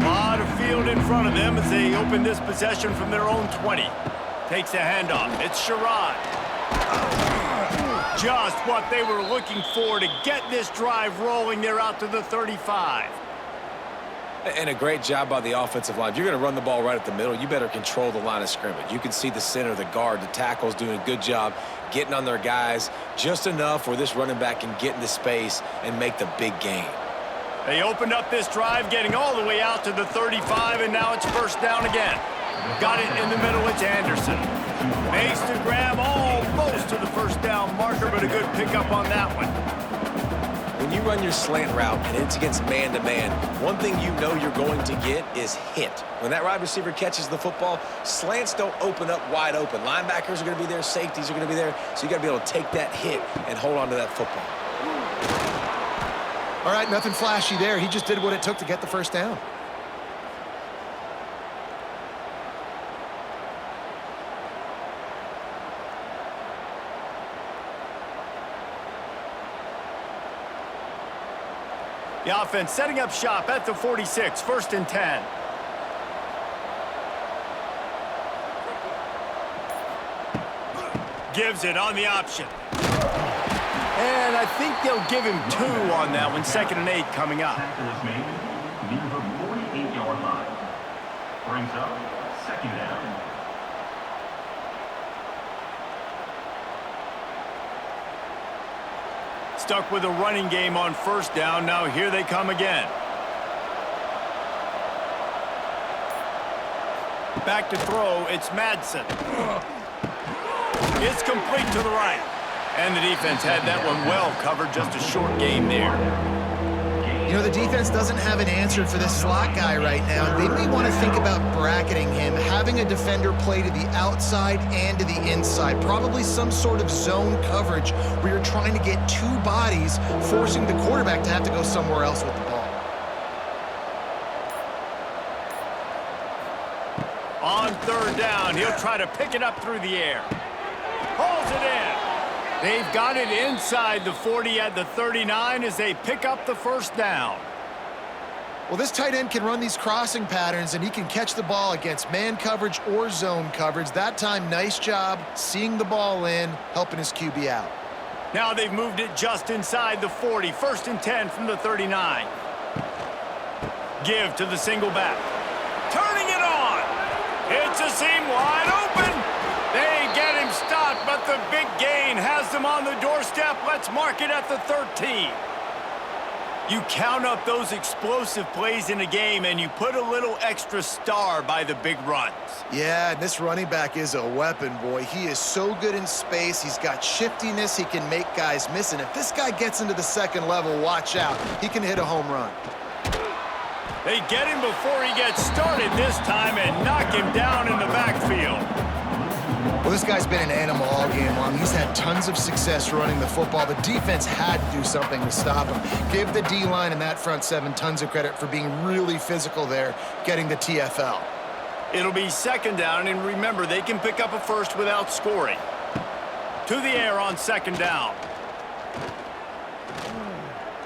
A lot of field in front of them as they open this possession from their own 20. Takes the handoff. It's Sherrod. Just what they were looking for to get this drive rolling. They're out to the 35. And a great job by the offensive line. If you're going to run the ball right at the middle, you better control the line of scrimmage. You can see the center, the guard, the tackles doing a good job getting on their guys just enough where this running back can get into space and make the big gain. They opened up this drive, getting all the way out to the 35, and now it's first down again. Got it in the middle. It's Anderson. Makes the grab almost to the first down marker, but a good pickup on that one. When you run your slant route and it's against man-to-man, one thing you know you're going to get is hit. When that wide receiver catches the football, slants don't open up wide open. Linebackers are going to be there. Safeties are going to be there. So you got to be able to take that hit and hold on to that football. All right, nothing flashy there. He just did what it took to get the first down. The offense setting up shop at the 46, first and 10. Gives it on the option. And I think they'll give him 2 on that one. Second and 8 coming up. Tackle is made near the 48-yard line. Brings up second down. Stuck with a running game on first down. Now here they come again. Back to throw. It's Madsen. It's complete to the right. And the defense had that one well covered. Just a short game there. You know, the defense doesn't have an answer for this slot guy right now. They may want to think about bracketing him, having a defender play to the outside and to the inside. Probably some sort of zone coverage where you're trying to get 2 bodies, forcing the quarterback to have to go somewhere else with the ball. On third down, he'll try to pick it up through the air. Pulls it in. They've got it inside the 40 at the 39 as they pick up the first down. Well, this tight end can run these crossing patterns, and he can catch the ball against man coverage or zone coverage. That time, nice job seeing the ball in, helping his QB out. Now they've moved it just inside the 40. First and 10 from the 39. Give to the single back. Turning it on. It's a seam wide open. They get him stopped, but the big gain has them on the doorstep. Let's mark it at the 13. You count up those explosive plays in a game, and you put a little extra star by the big runs. Yeah, and this running back is a weapon, boy. He is so good in space. He's got shiftiness. He can make guys miss. And if this guy gets into the second level, watch out. He can hit a home run. They get him before he gets started this time and knock him down in the backfield. Well, this guy's been an animal all game long. He's had tons of success running the football. The defense had to do something to stop him. Give the D-line and that front 7 tons of credit for being really physical there, getting the TFL. It'll be second down, and remember, they can pick up a first without scoring. To the air on second down.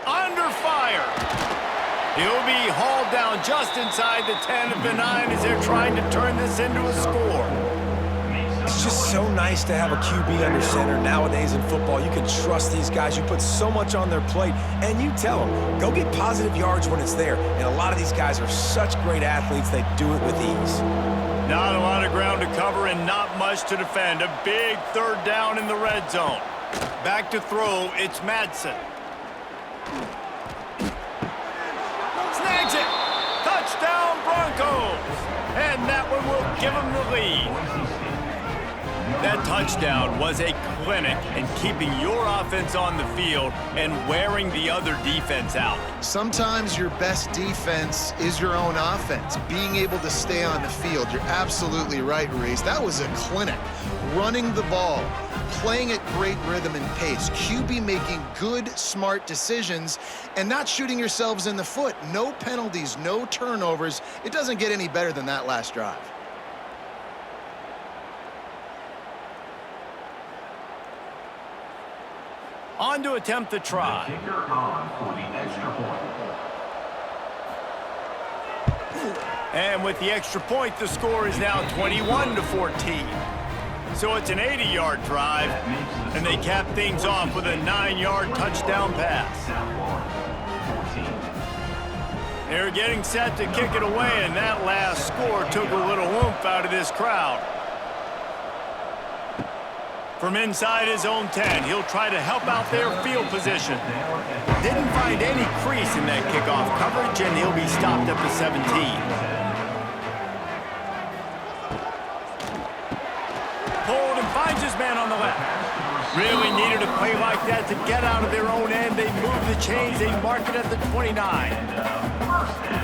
Under fire. He'll be hauled down just inside the 10 of the 9 as they're trying to turn this into a score. It's just so nice to have a QB under center nowadays in football. You can trust these guys. You put so much on their plate, and you tell them, go get positive yards when it's there. And a lot of these guys are such great athletes, they do it with ease. Not a lot of ground to cover and not much to defend. A big third down in the red zone. Back to throw, it's Madsen. Snags it! Touchdown, Broncos! And that one will give them the lead. That touchdown was a clinic in keeping your offense on the field and wearing the other defense out. Sometimes your best defense is your own offense, being able to stay on the field. You're absolutely right, Reese. That was a clinic. Running the ball, playing at great rhythm and pace, QB making good, smart decisions, and not shooting yourselves in the foot. No penalties, no turnovers. It doesn't get any better than that last drive. On to attempt the try. The kicker on for the extra point. And with the extra point, the score is now 21-14. So it's an 80-yard drive, and they cap things off with a 9-yard touchdown pass. They're getting set to kick it away, and that last score took a little oomph out of this crowd. From inside his own 10, he'll try to help out their field position. Didn't find any crease in that kickoff coverage, and he'll be stopped at the 17. Pulled and finds his man on the left. Really needed a play like that to get out of their own end. They move the chains. They mark it at the 29.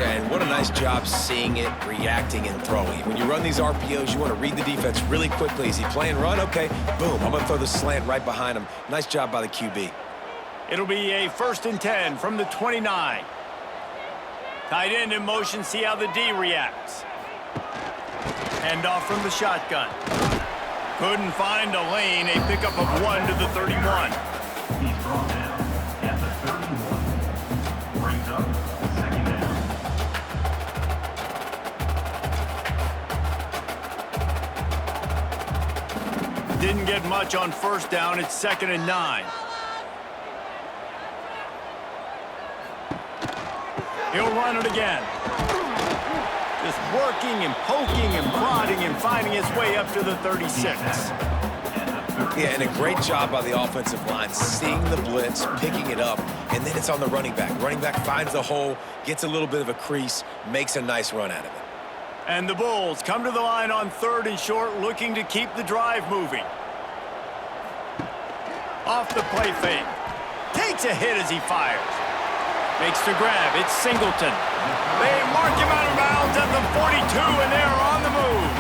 Yeah, and what a nice job seeing it, reacting, and throwing. When you run these RPOs, you want to read the defense really quickly. Is he playing run? Okay, boom. I'm going to throw the slant right behind him. Nice job by the QB. It'll be a 1st and 10 from the 29. Tight end in motion. See how the D reacts. Hand off from the shotgun. Couldn't find a lane. A pickup of 1 to the 31. He's brought down at the 31. Brings up second down. Didn't get much on 1st down. It's 2nd and 9. He'll run it again. Just working and poking and prodding and finding his way up to the 36. Yeah, and a great job by the offensive line, seeing the blitz, picking it up, and then it's on the running back. Running back finds the hole, gets a little bit of a crease, makes a nice run out of it. And the Bulls come to the line on 3rd and short, looking to keep the drive moving. Off the play fake. Takes a hit as he fires. Makes the grab. It's Singleton. They mark him out of bounds at the 42, and they're on the move.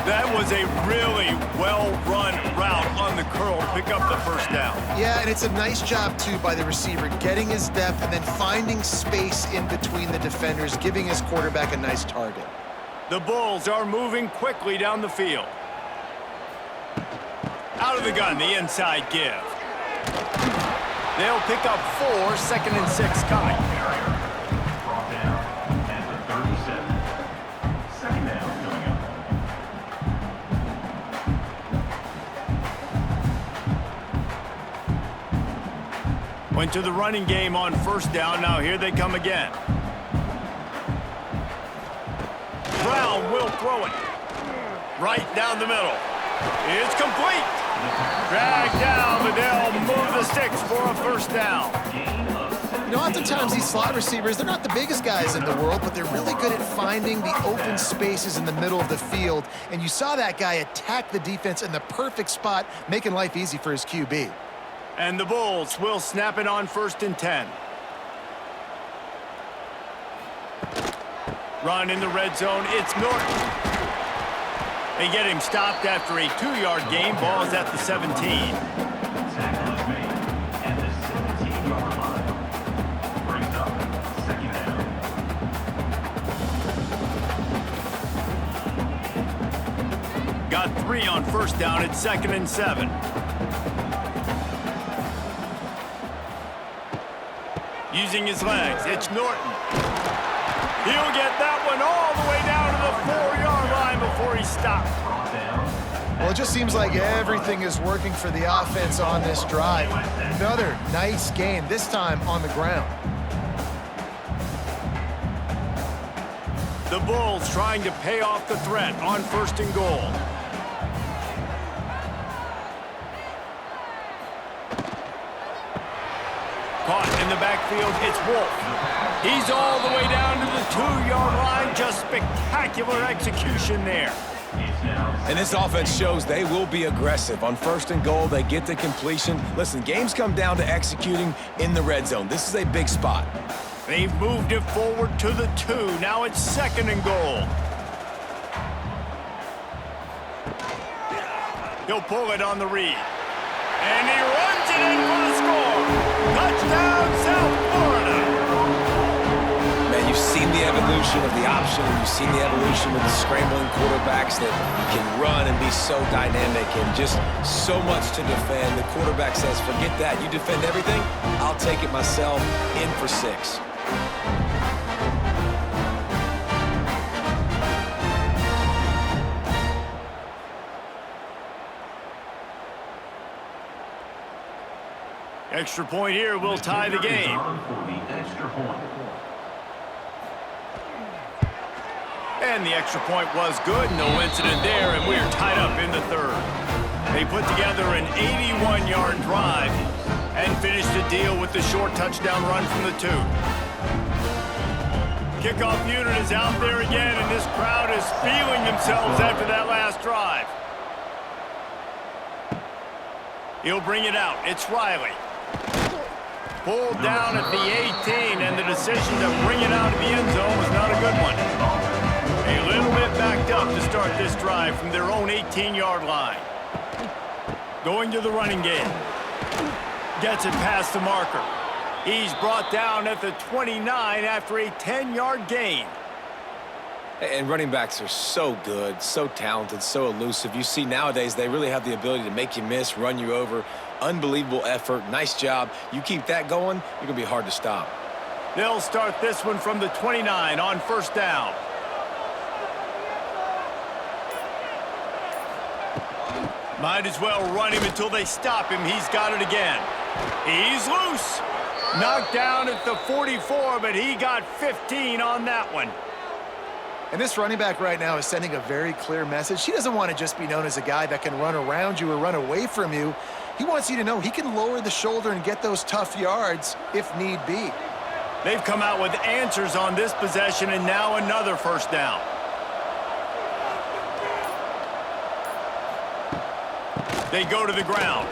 That was a really well-run route on the curl to pick up the 1st down. Yeah, and it's a nice job, too, by the receiver, getting his depth and then finding space in between the defenders, giving his quarterback a nice target. The Bulls are moving quickly down the field. Out of the gun, the inside give. They'll pick up 4, 2nd and 6 coming. Brought down at the 37. Second down coming up. Went to the running game on 1st down. Now here they come again. Brown will throw it. Right down the middle. It's complete. Dragged down, but they'll move the sticks for a 1st down. You know, oftentimes these slot receivers, they're not the biggest guys in the world, but they're really good at finding the open spaces in the middle of the field. And you saw that guy attack the defense in the perfect spot, making life easy for his QB. And the Bulls will snap it on 1st and 10. Run in the red zone. It's Norton. They get him stopped after a 2-yard gain. Ball's at the 17. Tackle is made at the 17-yard line. Brings up second down. Got 3 on 1st down. It's 2nd and 7. Using his legs, it's Norton. He'll get that one all the way down to the 4-yard line before he stops. Well, it just seems like everything is working for the offense on this drive. Another nice gain, this time on the ground. The Bulls trying to pay off the threat on 1st and goal. Caught in the backfield, it's Wolf. He's all the way down to the 2-yard line. Just spectacular execution there. And this offense shows they will be aggressive. On 1st and goal, they get the completion. Listen, games come down to executing in the red zone. This is a big spot. They've moved it forward to the 2. Now it's 2nd and goal. He'll pull it on the read. And he runs it in for the score. Touchdown, South Florida. Man, you've seen the evolution of the option. You've seen the evolution of the scrambling quarterbacks that can run and be so dynamic and just so much to defend. The quarterback says, forget that. You defend everything, I'll take it myself. In for 6. Extra point here will tie the game. And the extra point was good. No incident there, and we're tied up in the 3rd. They put together an 81-yard drive and finished the deal with the short touchdown run from the 2. Kickoff unit is out there again, and this crowd is feeling themselves after that last drive. He'll bring it out. It's Riley. Pulled down at the 18, and the decision to bring it out of the end zone was not a good one. A little bit backed up to start this drive from their own 18-yard line. Going to the running game. Gets it past the marker. He's brought down at the 29 after a 10-yard gain. And running backs are so good, so talented, so elusive. You see nowadays they really have the ability to make you miss, run you over. Unbelievable effort. Nice job. You keep that going, you're going to be hard to stop. They'll start this one from the 29 on 1st down. Might as well run him until they stop him. He's got it again. He's loose. Knocked down at the 44, but he got 15 on that one. And this running back right now is sending a very clear message. He doesn't want to just be known as a guy that can run around you or run away from you. He wants you to know he can lower the shoulder and get those tough yards if need be. They've come out with answers on this possession, and now another 1st down. They go to the ground.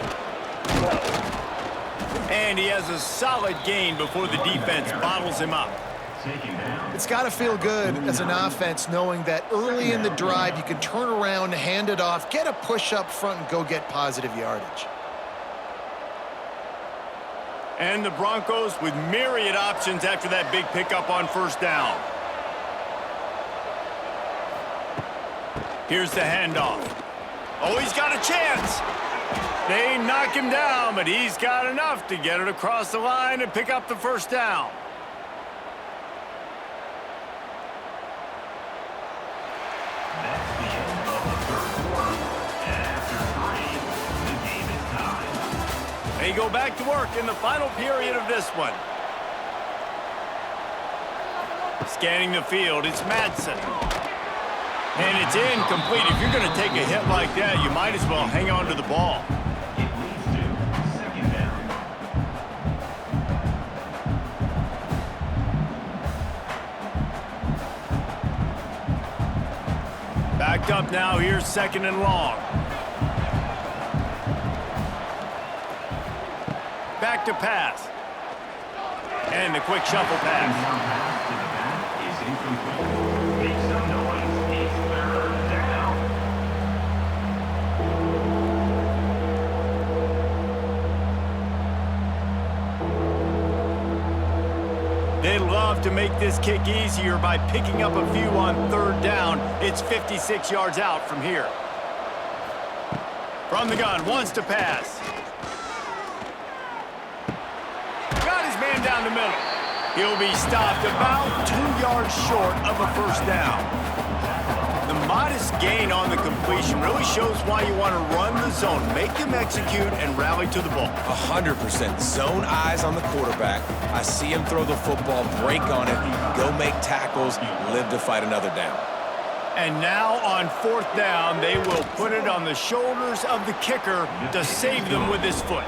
And he has a solid gain before the defense bottles him up. It's got to feel good as an offense knowing that early in the drive you can turn around, hand it off, get a push up front, and go get positive yardage. And the Broncos with myriad options after that big pickup on 1st down. Here's the handoff. Oh, he's got a chance. They knock him down, but he's got enough to get it across the line and pick up the 1st down. That's the end of the 3rd quarter. And after 3, the game is tied. They go back to work in the final period of this one. Scanning the field, it's Madsen. And it's incomplete. If you're going to take a hit like that, you might as well hang on to the ball. It leads to 2nd down. Backed up now, here's 2nd and long. Back to pass. And the quick shuffle pass. Now pass to the back is incomplete. Make some noise. It's 3rd down. They'd love to make this kick easier by picking up a few on 3rd down. It's 56 yards out from here. From the gun, wants to pass. Got his man down the middle. He'll be stopped about 2 yards short of a 1st down. The modest gain on the completion really shows why you want to run the zone, make him execute, and rally to the ball. 100% zone eyes on the quarterback. I see him throw the football, break on it, go make tackles, live to fight another down. And now on 4th down, they will put it on the shoulders of the kicker to save them with his foot.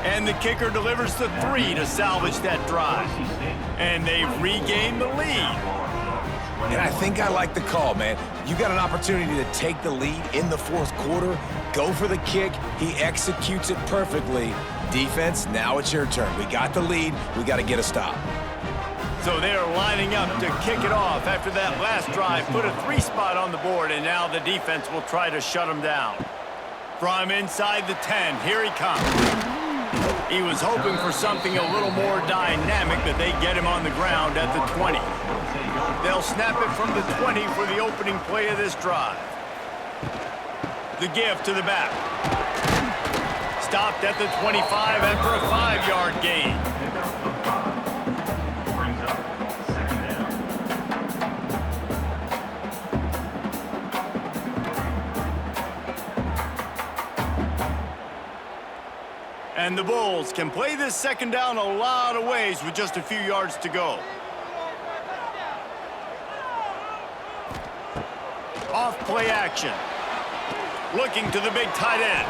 And the kicker delivers the 3 to salvage that drive. And they've regained the lead. And I think I like the call, man. You got an opportunity to take the lead in the fourth quarter, go for the kick. He executes it perfectly. Defense, now it's your turn. We got the lead. We got to get a stop. So they're lining up to kick it off after that last drive. Put a 3 spot on the board, and now the defense will try to shut them down. From inside the 10, here he comes. He was hoping for something a little more dynamic, but they get him on the ground at the 20. They'll snap it from the 20 for the opening play of this drive. The give to the back. Stopped at the 25 after a 5-yard gain. Brings up second down. And the Bulls can play this second down a lot of ways with just a few yards to go. Off play action. Looking to the big tight end.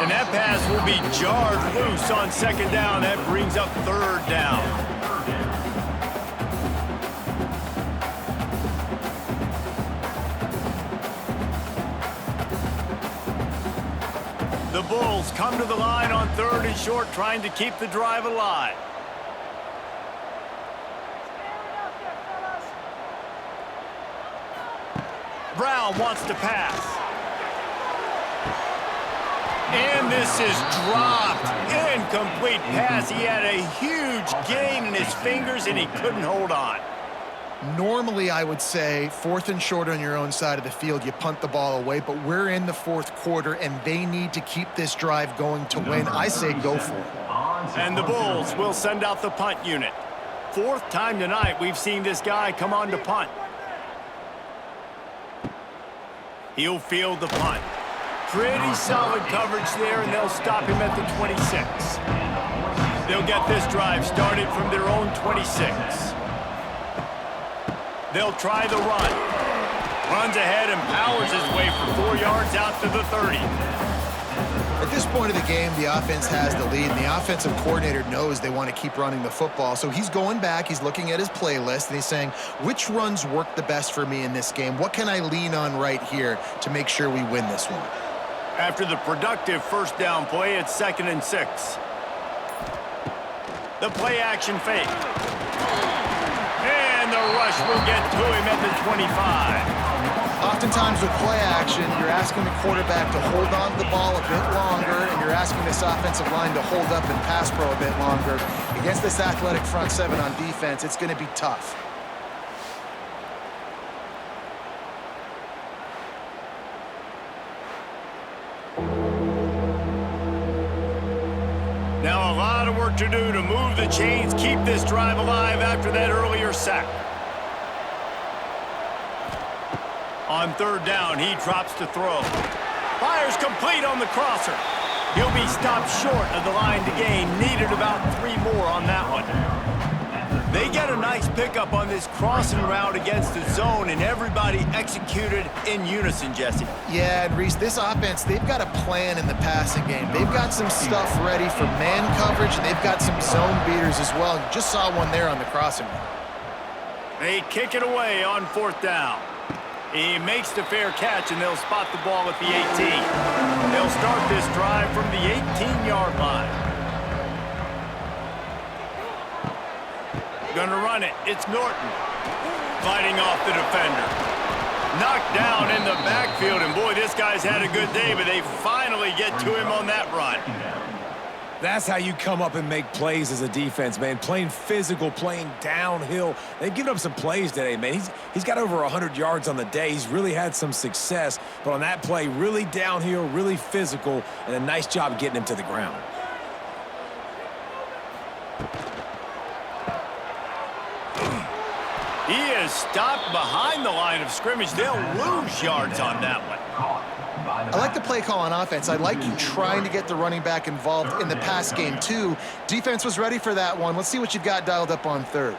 And that pass will be jarred loose on second down. That brings up third down. The Bulls come to the line on 3rd and short, trying to keep the drive alive. Brown wants to pass. And this is dropped. Incomplete pass. He had a huge gain in his fingers, and he couldn't hold on. Normally, I would say 4th and short on your own side of the field, you punt the ball away, but we're in the 4th quarter, and they need to keep this drive going to win. I say go for it. And the Bulls will send out the punt unit. 4th time tonight we've seen this guy come on to punt. He'll field the punt. Pretty solid coverage there, and they'll stop him at the 26. They'll get this drive started from their own 26. They'll try the run. Runs ahead and powers his way for 4 yards out to the 30. At this point of the game, the offense has the lead, and the offensive coordinator knows they want to keep running the football. So he's going back, he's looking at his playlist, and he's saying, which runs work the best for me in this game? What can I lean on right here to make sure we win this one? After the productive first down play, it's 2nd and 6. The play action fake. And the rush will get to him at the 25. Oftentimes with play action, you're asking the quarterback to hold on to the ball a bit longer, and you're asking this offensive line to hold up and pass pro a bit longer. Against this athletic front 7 on defense, it's going to be tough. Now a lot of work to do to move the chains, keep this drive alive after that earlier sack. On 3rd down, he drops to throw. Fires complete on the crosser. He'll be stopped short of the line to gain. Needed about 3 more on that one. They get a nice pickup on this crossing route against the zone, and everybody executed in unison, Jesse. Yeah, and Reese, this offense, they've got a plan in the passing game. They've got some stuff ready for man coverage, and they've got some zone beaters as well. You just saw one there on the crossing route. They kick it away on 4th down. He makes the fair catch, and they'll spot the ball at the 18. They'll start this drive from the 18-yard line. Gonna run it. It's Norton. Fighting off the defender. Knocked down in the backfield, and boy, this guy's had a good day, but they finally get to him on that run. That's how you come up and make plays as a defense, man. Playing physical, playing downhill. They've given up some plays today, man. He's got over 100 yards on the day. He's really had some success. But on that play, really downhill, really physical, and a nice job getting him to the ground. He is stopped behind the line of scrimmage. They'll lose yards on that one. I like the play call on offense. I like you trying to get the running back involved in the pass game, too. Defense was ready for that one. Let's see what you've got dialed up on 3rd.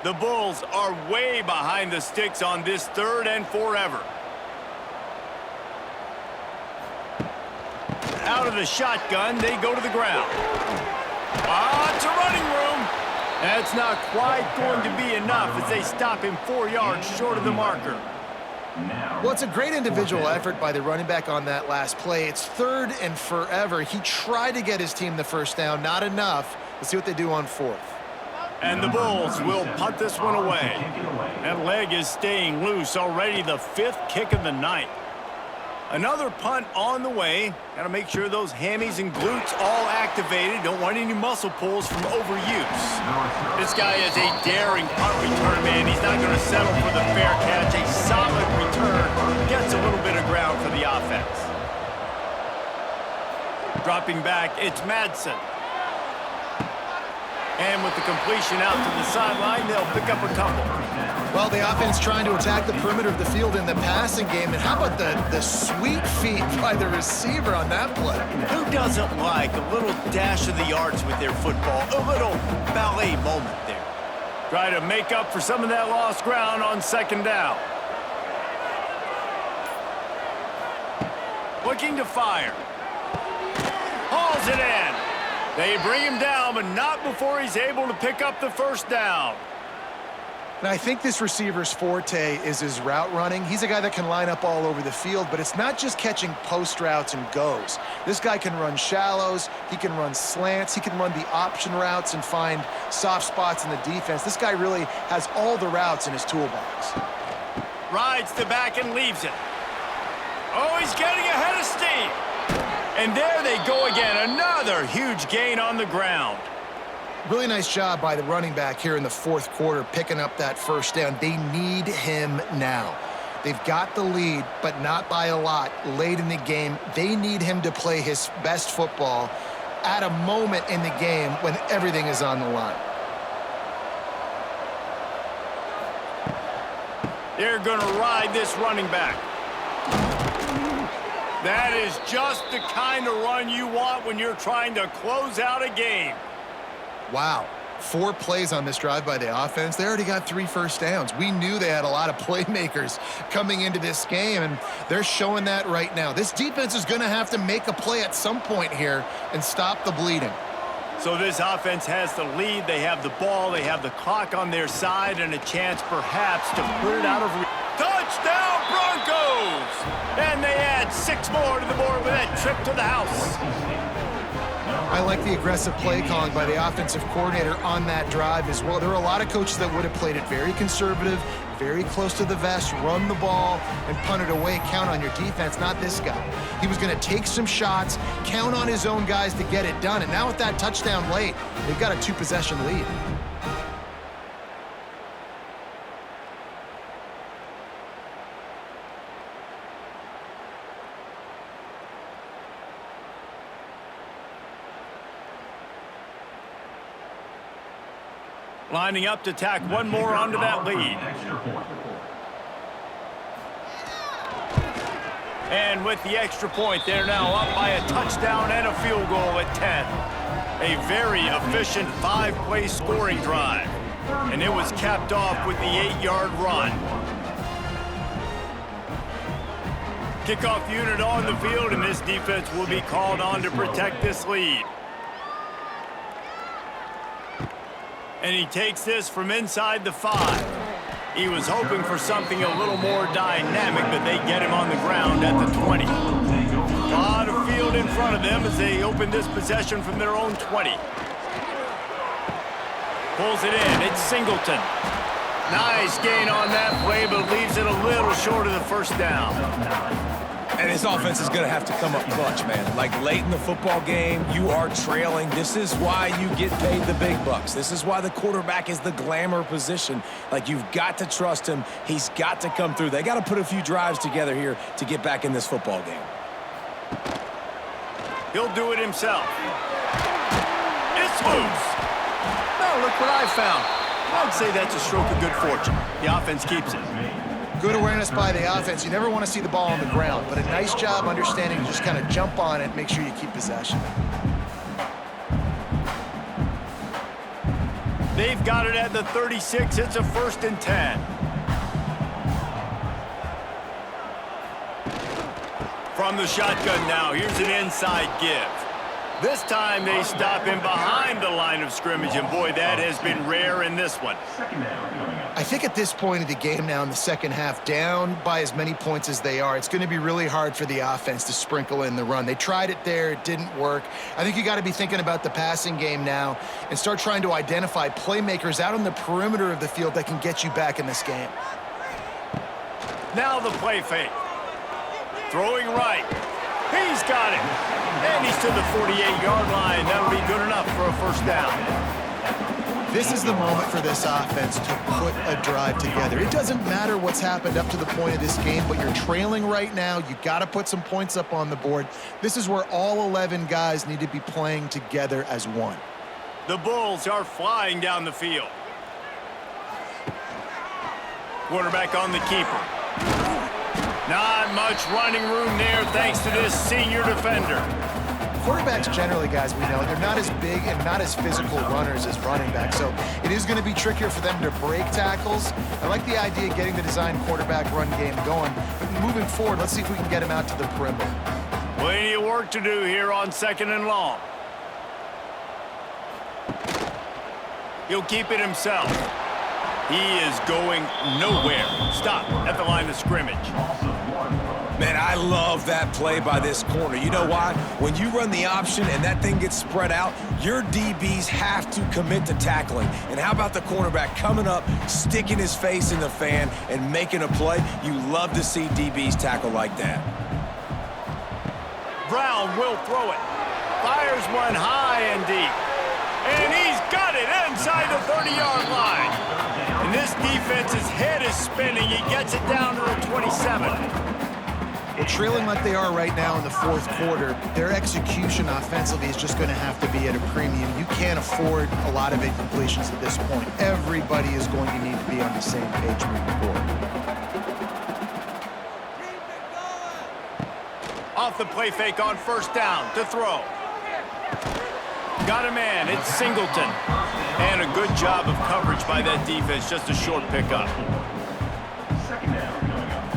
The Bulls are way behind the sticks on this 3rd and forever. Out of the shotgun, they go to the ground. It's a running room. That's not quite going to be enough as they stop him 4 yards short of the marker. Well, it's a great individual effort by the running back on that last play. It's 3rd and forever. He tried to get his team the first down, not enough. Let's see what they do on 4th. And the Bulls will punt this one away. That leg is staying loose, already the 5th kick of the night. Another punt on the way. Got to make sure those hammies and glutes all activated. Don't want any muscle pulls from overuse. This guy is a daring punt return man. He's not going to settle for the fair catch. A solid return. Gets a little bit of ground for the offense. Dropping back, it's Madsen. And with the completion out to the sideline, they'll pick up a couple. Well, the offense trying to attack the perimeter of the field in the passing game. And how about the sweet feet by the receiver on that play? Who doesn't like a little dash of the yards with their football? A little ballet moment there. Try to make up for some of that lost ground on 2nd down. Looking to fire. Hauls it in. They bring him down, but not before he's able to pick up the 1st down. And I think this receiver's forte is his route running. He's a guy that can line up all over the field, but it's not just catching post routes and goes. This guy can run shallows, he can run slants, he can run the option routes and find soft spots in the defense. This guy really has all the routes in his toolbox. Rides the back and leaves it. Oh, he's getting ahead of steam. And there they go again. Another huge gain on the ground. Really nice job by the running back here in the 4th quarter, picking up that 1st down. They need him now. They've got the lead, but not by a lot late in the game. They need him to play his best football at a moment in the game when everything is on the line. They're going to ride this running back. That is just the kind of run you want when you're trying to close out a game. Wow. 4 plays on this drive by the offense. They already got 3 first downs. We knew they had a lot of playmakers coming into this game, and they're showing that right now. This defense is going to have to make a play at some point here and stop the bleeding. So this offense has the lead. They have the ball. They have the clock on their side and a chance perhaps to put it out of reach. Touchdown, Broncos! And they add 6 more to the board with that trip to the house. I like the aggressive play calling by the offensive coordinator on that drive as well. There are a lot of coaches that would have played it very conservative, very close to the vest, run the ball, and punt it away. Count on your defense, not this guy. He was going to take some shots, count on his own guys to get it done. And now with that touchdown late, they've got a 2-possession lead. Lining up to tack one more onto that lead. And with the extra point, they're now up by a touchdown and a field goal at 10. A very efficient 5-play scoring drive. And it was capped off with the 8-yard run. Kickoff unit on the field, and this defense will be called on to protect this lead. And he takes this from inside the 5. He was hoping for something a little more dynamic, but they get him on the ground at the 20. A lot of field in front of them as they open this possession from their own 20. Pulls it in. It's Singleton. Nice gain on that play, but leaves it a little short of the first down. And his offense is going to have to come up clutch, man. Like late in the football game, you are trailing. This is why you get paid the big bucks. This is why the quarterback is the glamour position. Like, you've got to trust him. He's got to come through. They got to put a few drives together here to get back in this football game. He'll do it himself. It's loose. Now look what I found. I'd say that's a stroke of good fortune. The offense keeps it. Good awareness by the offense. You never want to see the ball on the ground, but a nice job understanding to just kind of jump on it, make sure you keep possession. They've got it at the 36. It's a 1st and 10. From From the shotgun now, here's an inside give. This time they stop him behind the line of scrimmage, and boy, that has been rare in this one. I think at this point of the game now in the second half, down by as many points as they are, it's going to be really hard for the offense to sprinkle in the run. They tried it there. It didn't work. I think you got to be thinking about the passing game now and start trying to identify playmakers out on the perimeter of the field that can get you back in this game. Now the play fake. Throwing right. He's got it. And he's to the 48-yard line. That'll be good enough for a first down. This is the moment for this offense to put a drive together. It doesn't matter what's happened up to the point of this game, but you're trailing right now. You got to put some points up on the board. This is where all 11 guys need to be playing together as one. The Bulls are flying down the field. Quarterback on the keeper. Not much running room there thanks to this senior defender. Quarterbacks generally, guys, we know, they're not as big and not as physical runners as running backs, so it is going to be trickier for them to break tackles. I like the idea of getting the design quarterback run game going, but moving forward, let's see if we can get him out to the perimeter. Plenty of work to do here on 2nd and long. He'll keep it himself. He is going nowhere. Stop at the line of scrimmage. Man, I love that play by this corner. You know why? When you run the option and that thing gets spread out, your DBs have to commit to tackling. And how about the cornerback coming up, sticking his face in the fan, and making a play? You love to see DBs tackle like that. Brown will throw it. Fires one high and deep. And he's got it inside the 30-yard line. And this defense's head is spinning. He gets it down to the 27. Well, trailing like they are right now in the fourth quarter, their execution offensively is just going to have to be at a premium. You can't afford a lot of incompletions at this point. Everybody is going to need to be on the same page moving forward. Off the play fake on first down to throw. Got a man. It's Singleton. And a good job of coverage by that defense. Just a short pickup. Second down coming up.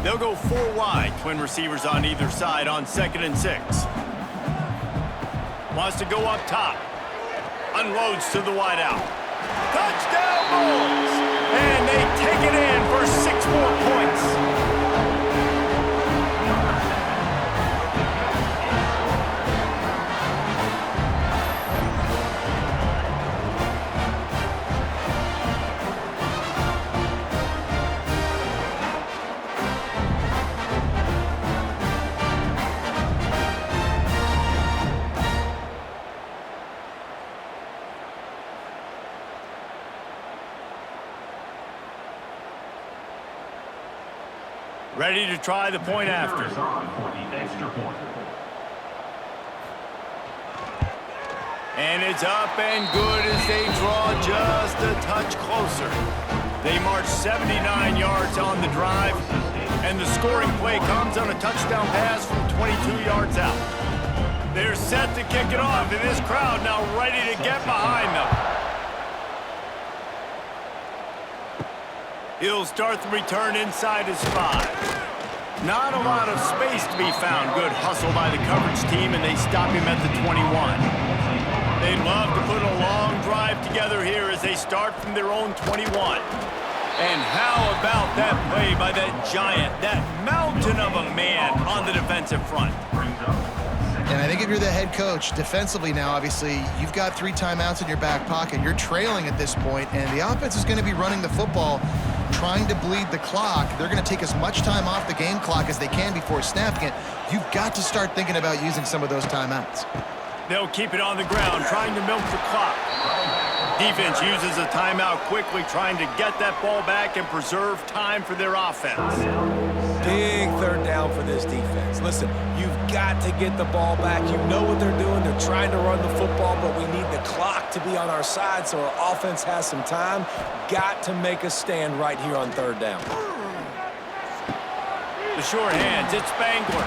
They'll go 4 wide. Twin receivers on either side on 2nd and 6. Wants to go up top. Unloads to the wideout. Touchdown Bulls! And they take it in for 6 more points. Ready to try the point after. On for the extra point. And it's up and good as they draw just a touch closer. They march 79 yards on the drive, and the scoring play comes on a touchdown pass from 22 yards out. They're set to kick it off, and this crowd now ready to get behind them. He'll start the return inside his 5. Not a lot of space to be found. Good hustle by the coverage team, and they stop him at the 21. They'd love to put a long drive together here as they start from their own 21. And how about that play by that giant, that mountain of a man on the defensive front? And I think if you're the head coach, defensively now, obviously, you've got 3 timeouts in your back pocket. You're trailing at this point, and the offense is going to be running the football, trying to bleed the clock. They're going to take as much time off the game clock as they can before snapping it. You've got to start thinking about using some of those timeouts. They'll keep it on the ground, trying to milk the clock. Defense uses a timeout quickly, trying to get that ball back and preserve time for their offense. Big 3rd down for this defense. Listen, you've got to get the ball back. You know what they're doing. They're trying to run the football, but we need the clock to be on our side so our offense has some time. Got to make a stand right here on 3rd down. The short hands, it's Spangler.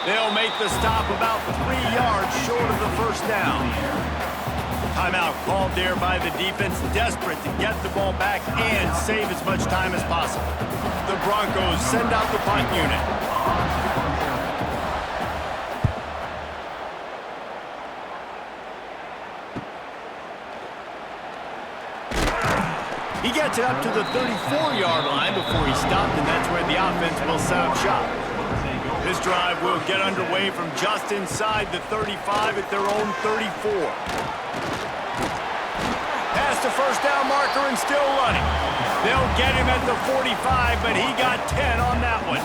They'll make the stop about 3 yards short of the first down. Timeout called there by the defense, desperate to get the ball back and save as much time as possible. The Broncos send out the punt unit. He gets it up to the 34-yard line before he stopped, and that's where the offense will set up shop. This drive will get underway from just inside the 35 at their own 34. Past the first down marker and still running. They'll get him at the 45, but he got 10 on that one.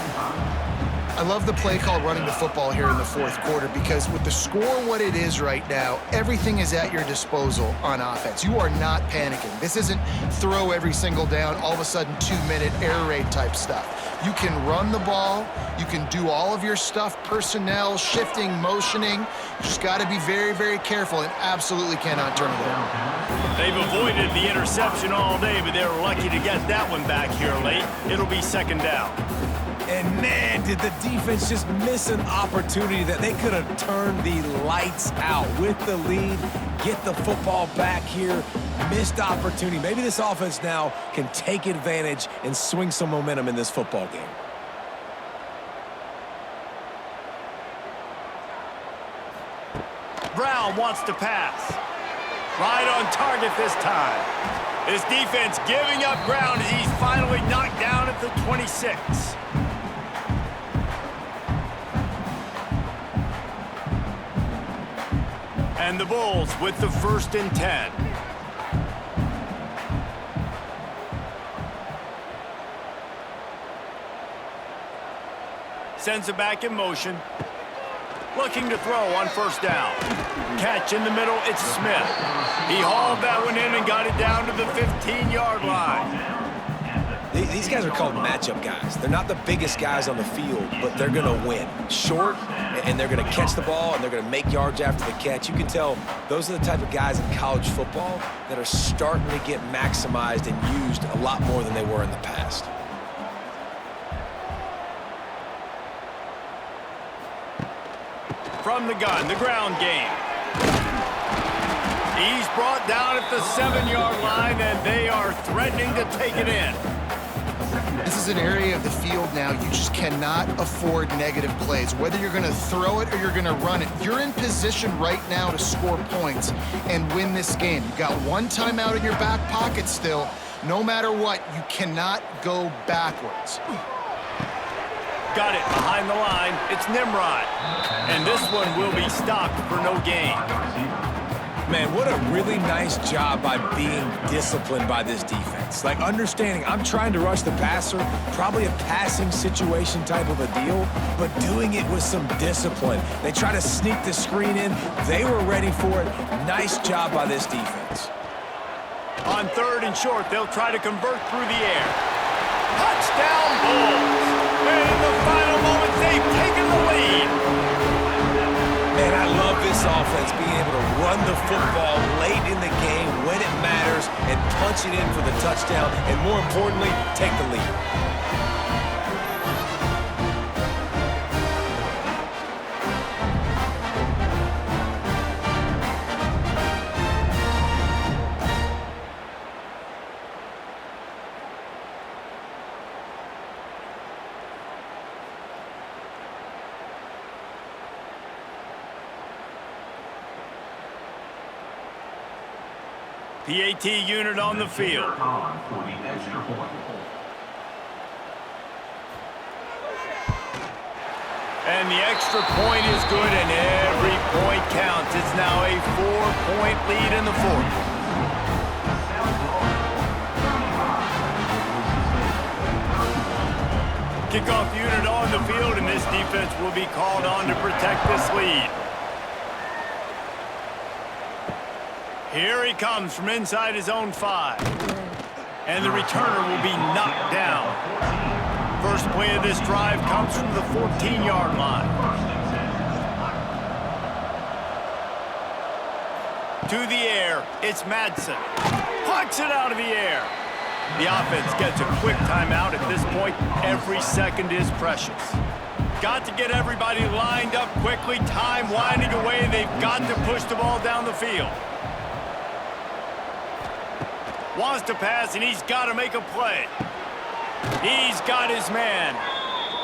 I love the play call running the football here in the fourth quarter because with the score what it is right now, everything is at your disposal on offense. You are not panicking. This isn't throw every single down, all of a sudden 2-minute air raid type stuff. You can run the ball. You can do all of your stuff, personnel, shifting, motioning. You just got to be very, very careful and absolutely cannot turn it over. They've avoided the interception all day, but they were lucky to get that one back here late. It'll be second down. And man, did the defense just miss an opportunity that they could have turned the lights out with the lead, get the football back here. Missed opportunity. Maybe this offense now can take advantage and swing some momentum in this football game. Brown wants to pass. Right on target this time. His defense giving up ground as he's finally knocked down at the 26. And the Bulls with the 1st and 10. Sends it back in motion. Looking to throw on first down. Catch in the middle, it's Smith. He hauled that one in and got it down to the 15-yard line. These guys are called matchup guys. They're not the biggest guys on the field, but they're going to win. Short, and they're going to catch the ball, and they're going to make yards after the catch. You can tell those are the type of guys in college football that are starting to get maximized and used a lot more than they were in the past. From the gun, the ground game. He's brought down at the 7-yard line, and they are threatening to take it in. This is an area of the field now you just cannot afford negative plays. Whether you're going to throw it or you're going to run it, you're in position right now to score points and win this game. You've got one timeout in your back pocket still. No matter what, you cannot go backwards. Got it behind the line. It's Nimrod. And this one will be stopped for no gain. Man, what a really nice job by being disciplined by this defense. Like understanding I'm trying to rush the passer, probably a passing situation type of a deal, but doing it with some discipline. They try to sneak the screen in. They were ready for it. Nice job by this defense. On 3rd and short, they'll try to convert through the air. Touchdown Bulls! And in the final moments, they've taken the lead. Man, I love this offense, being able to run the football late in the game when it matters and punch it in for the touchdown, and more importantly, take the lead. PAT unit on the field. And the extra point is good, and every point counts. It's now a 4-point lead in the fourth. Kickoff unit on the field, and this defense will be called on to protect this lead. Here he comes from inside his own 5. And the returner will be knocked down. First play of this drive comes from the 14-yard line. To the air, it's Madsen. Hucks it out of the air. The offense gets a quick timeout at this point. Every second is precious. Got to get everybody lined up quickly. Time winding away. They've got to push the ball down the field. Wants to pass, and he's got to make a play. He's got his man.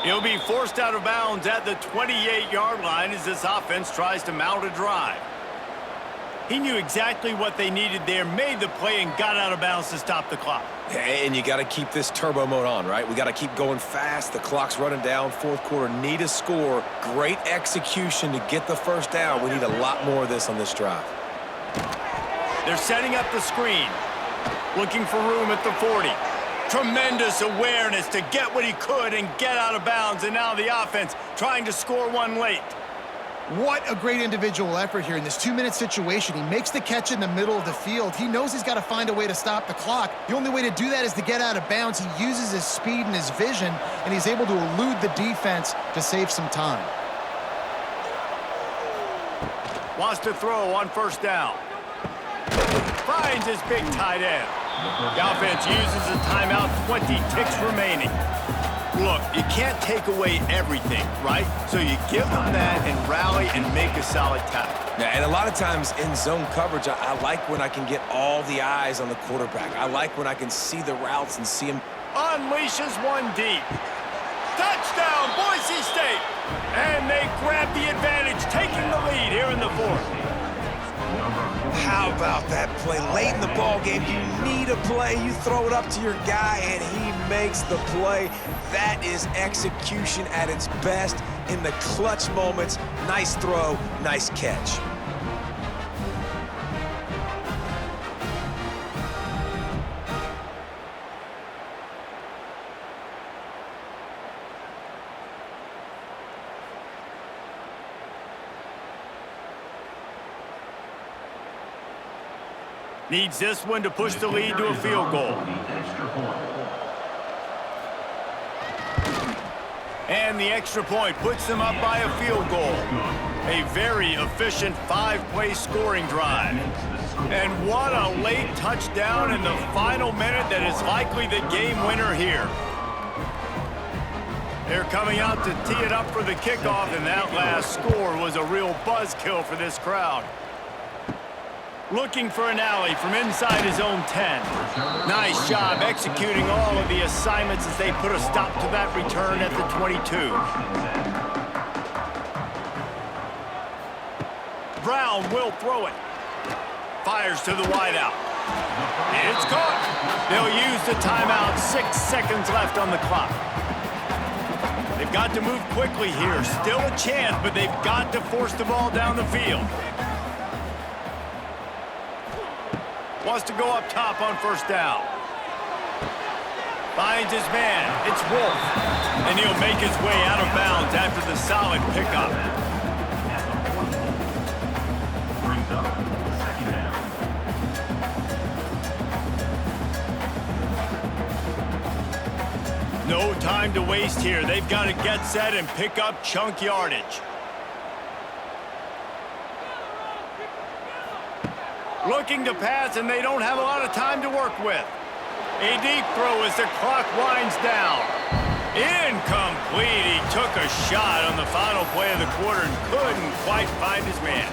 He'll be forced out of bounds at the 28-yard line as this offense tries to mount a drive. He knew exactly what they needed there, made the play, and got out of bounds to stop the clock. And you got to keep this turbo mode on, right? We got to keep going fast. The clock's running down. Fourth quarter, need a score. Great execution to get the first down. We need a lot more of this on this drive. They're setting up the screen. Looking for room at the 40. Tremendous awareness to get what he could and get out of bounds. And now the offense trying to score one late. What a great individual effort here in this 2-minute situation. He makes the catch in the middle of the field. He knows he's got to find a way to stop the clock. The only way to do that is to get out of bounds. He uses his speed and his vision, and he's able to elude the defense to save some time. Wants to throw on first down. Finds his big tight end. The offense uses a timeout, 20 ticks remaining. Look, you can't take away everything, right? So you give them that and rally and make a solid tackle. Yeah, and a lot of times in zone coverage, I like when I can get all the eyes on the quarterback. I like when I can see the routes and see him. Unleashes one deep. Touchdown, Boise State! And they grab the advantage, taking the lead here in the fourth. How about that play? Late in the ball game, you need a play. You throw it up to your guy, and he makes the play. That is execution at its best in the clutch moments. Nice throw, nice catch. Needs this one to push the lead to a field goal. And the extra point puts them up by a field goal. A very efficient 5-play scoring drive. And what a late touchdown in the final minute that is likely the game winner here. They're coming out to tee it up for the kickoff, and that last score was a real buzzkill for this crowd. Looking for an alley from inside his own 10. Nice job executing all of the assignments as they put a stop to that return at the 22. Brown will throw it. Fires to the wideout. It's caught. They'll use the timeout. 6 seconds left on the clock. They've got to move quickly here. Still a chance, but they've got to force the ball down the field. Wants to go up top on first down. Finds his man. It's Wolf. And he'll make his way out of bounds after the solid pickup. Brings up second down. No time to waste here. They've got to get set and pick up chunk yardage. Looking to pass, and they don't have a lot of time to work with. A deep throw as the clock winds down. Incomplete. He took a shot on the final play of the quarter and couldn't quite find his man.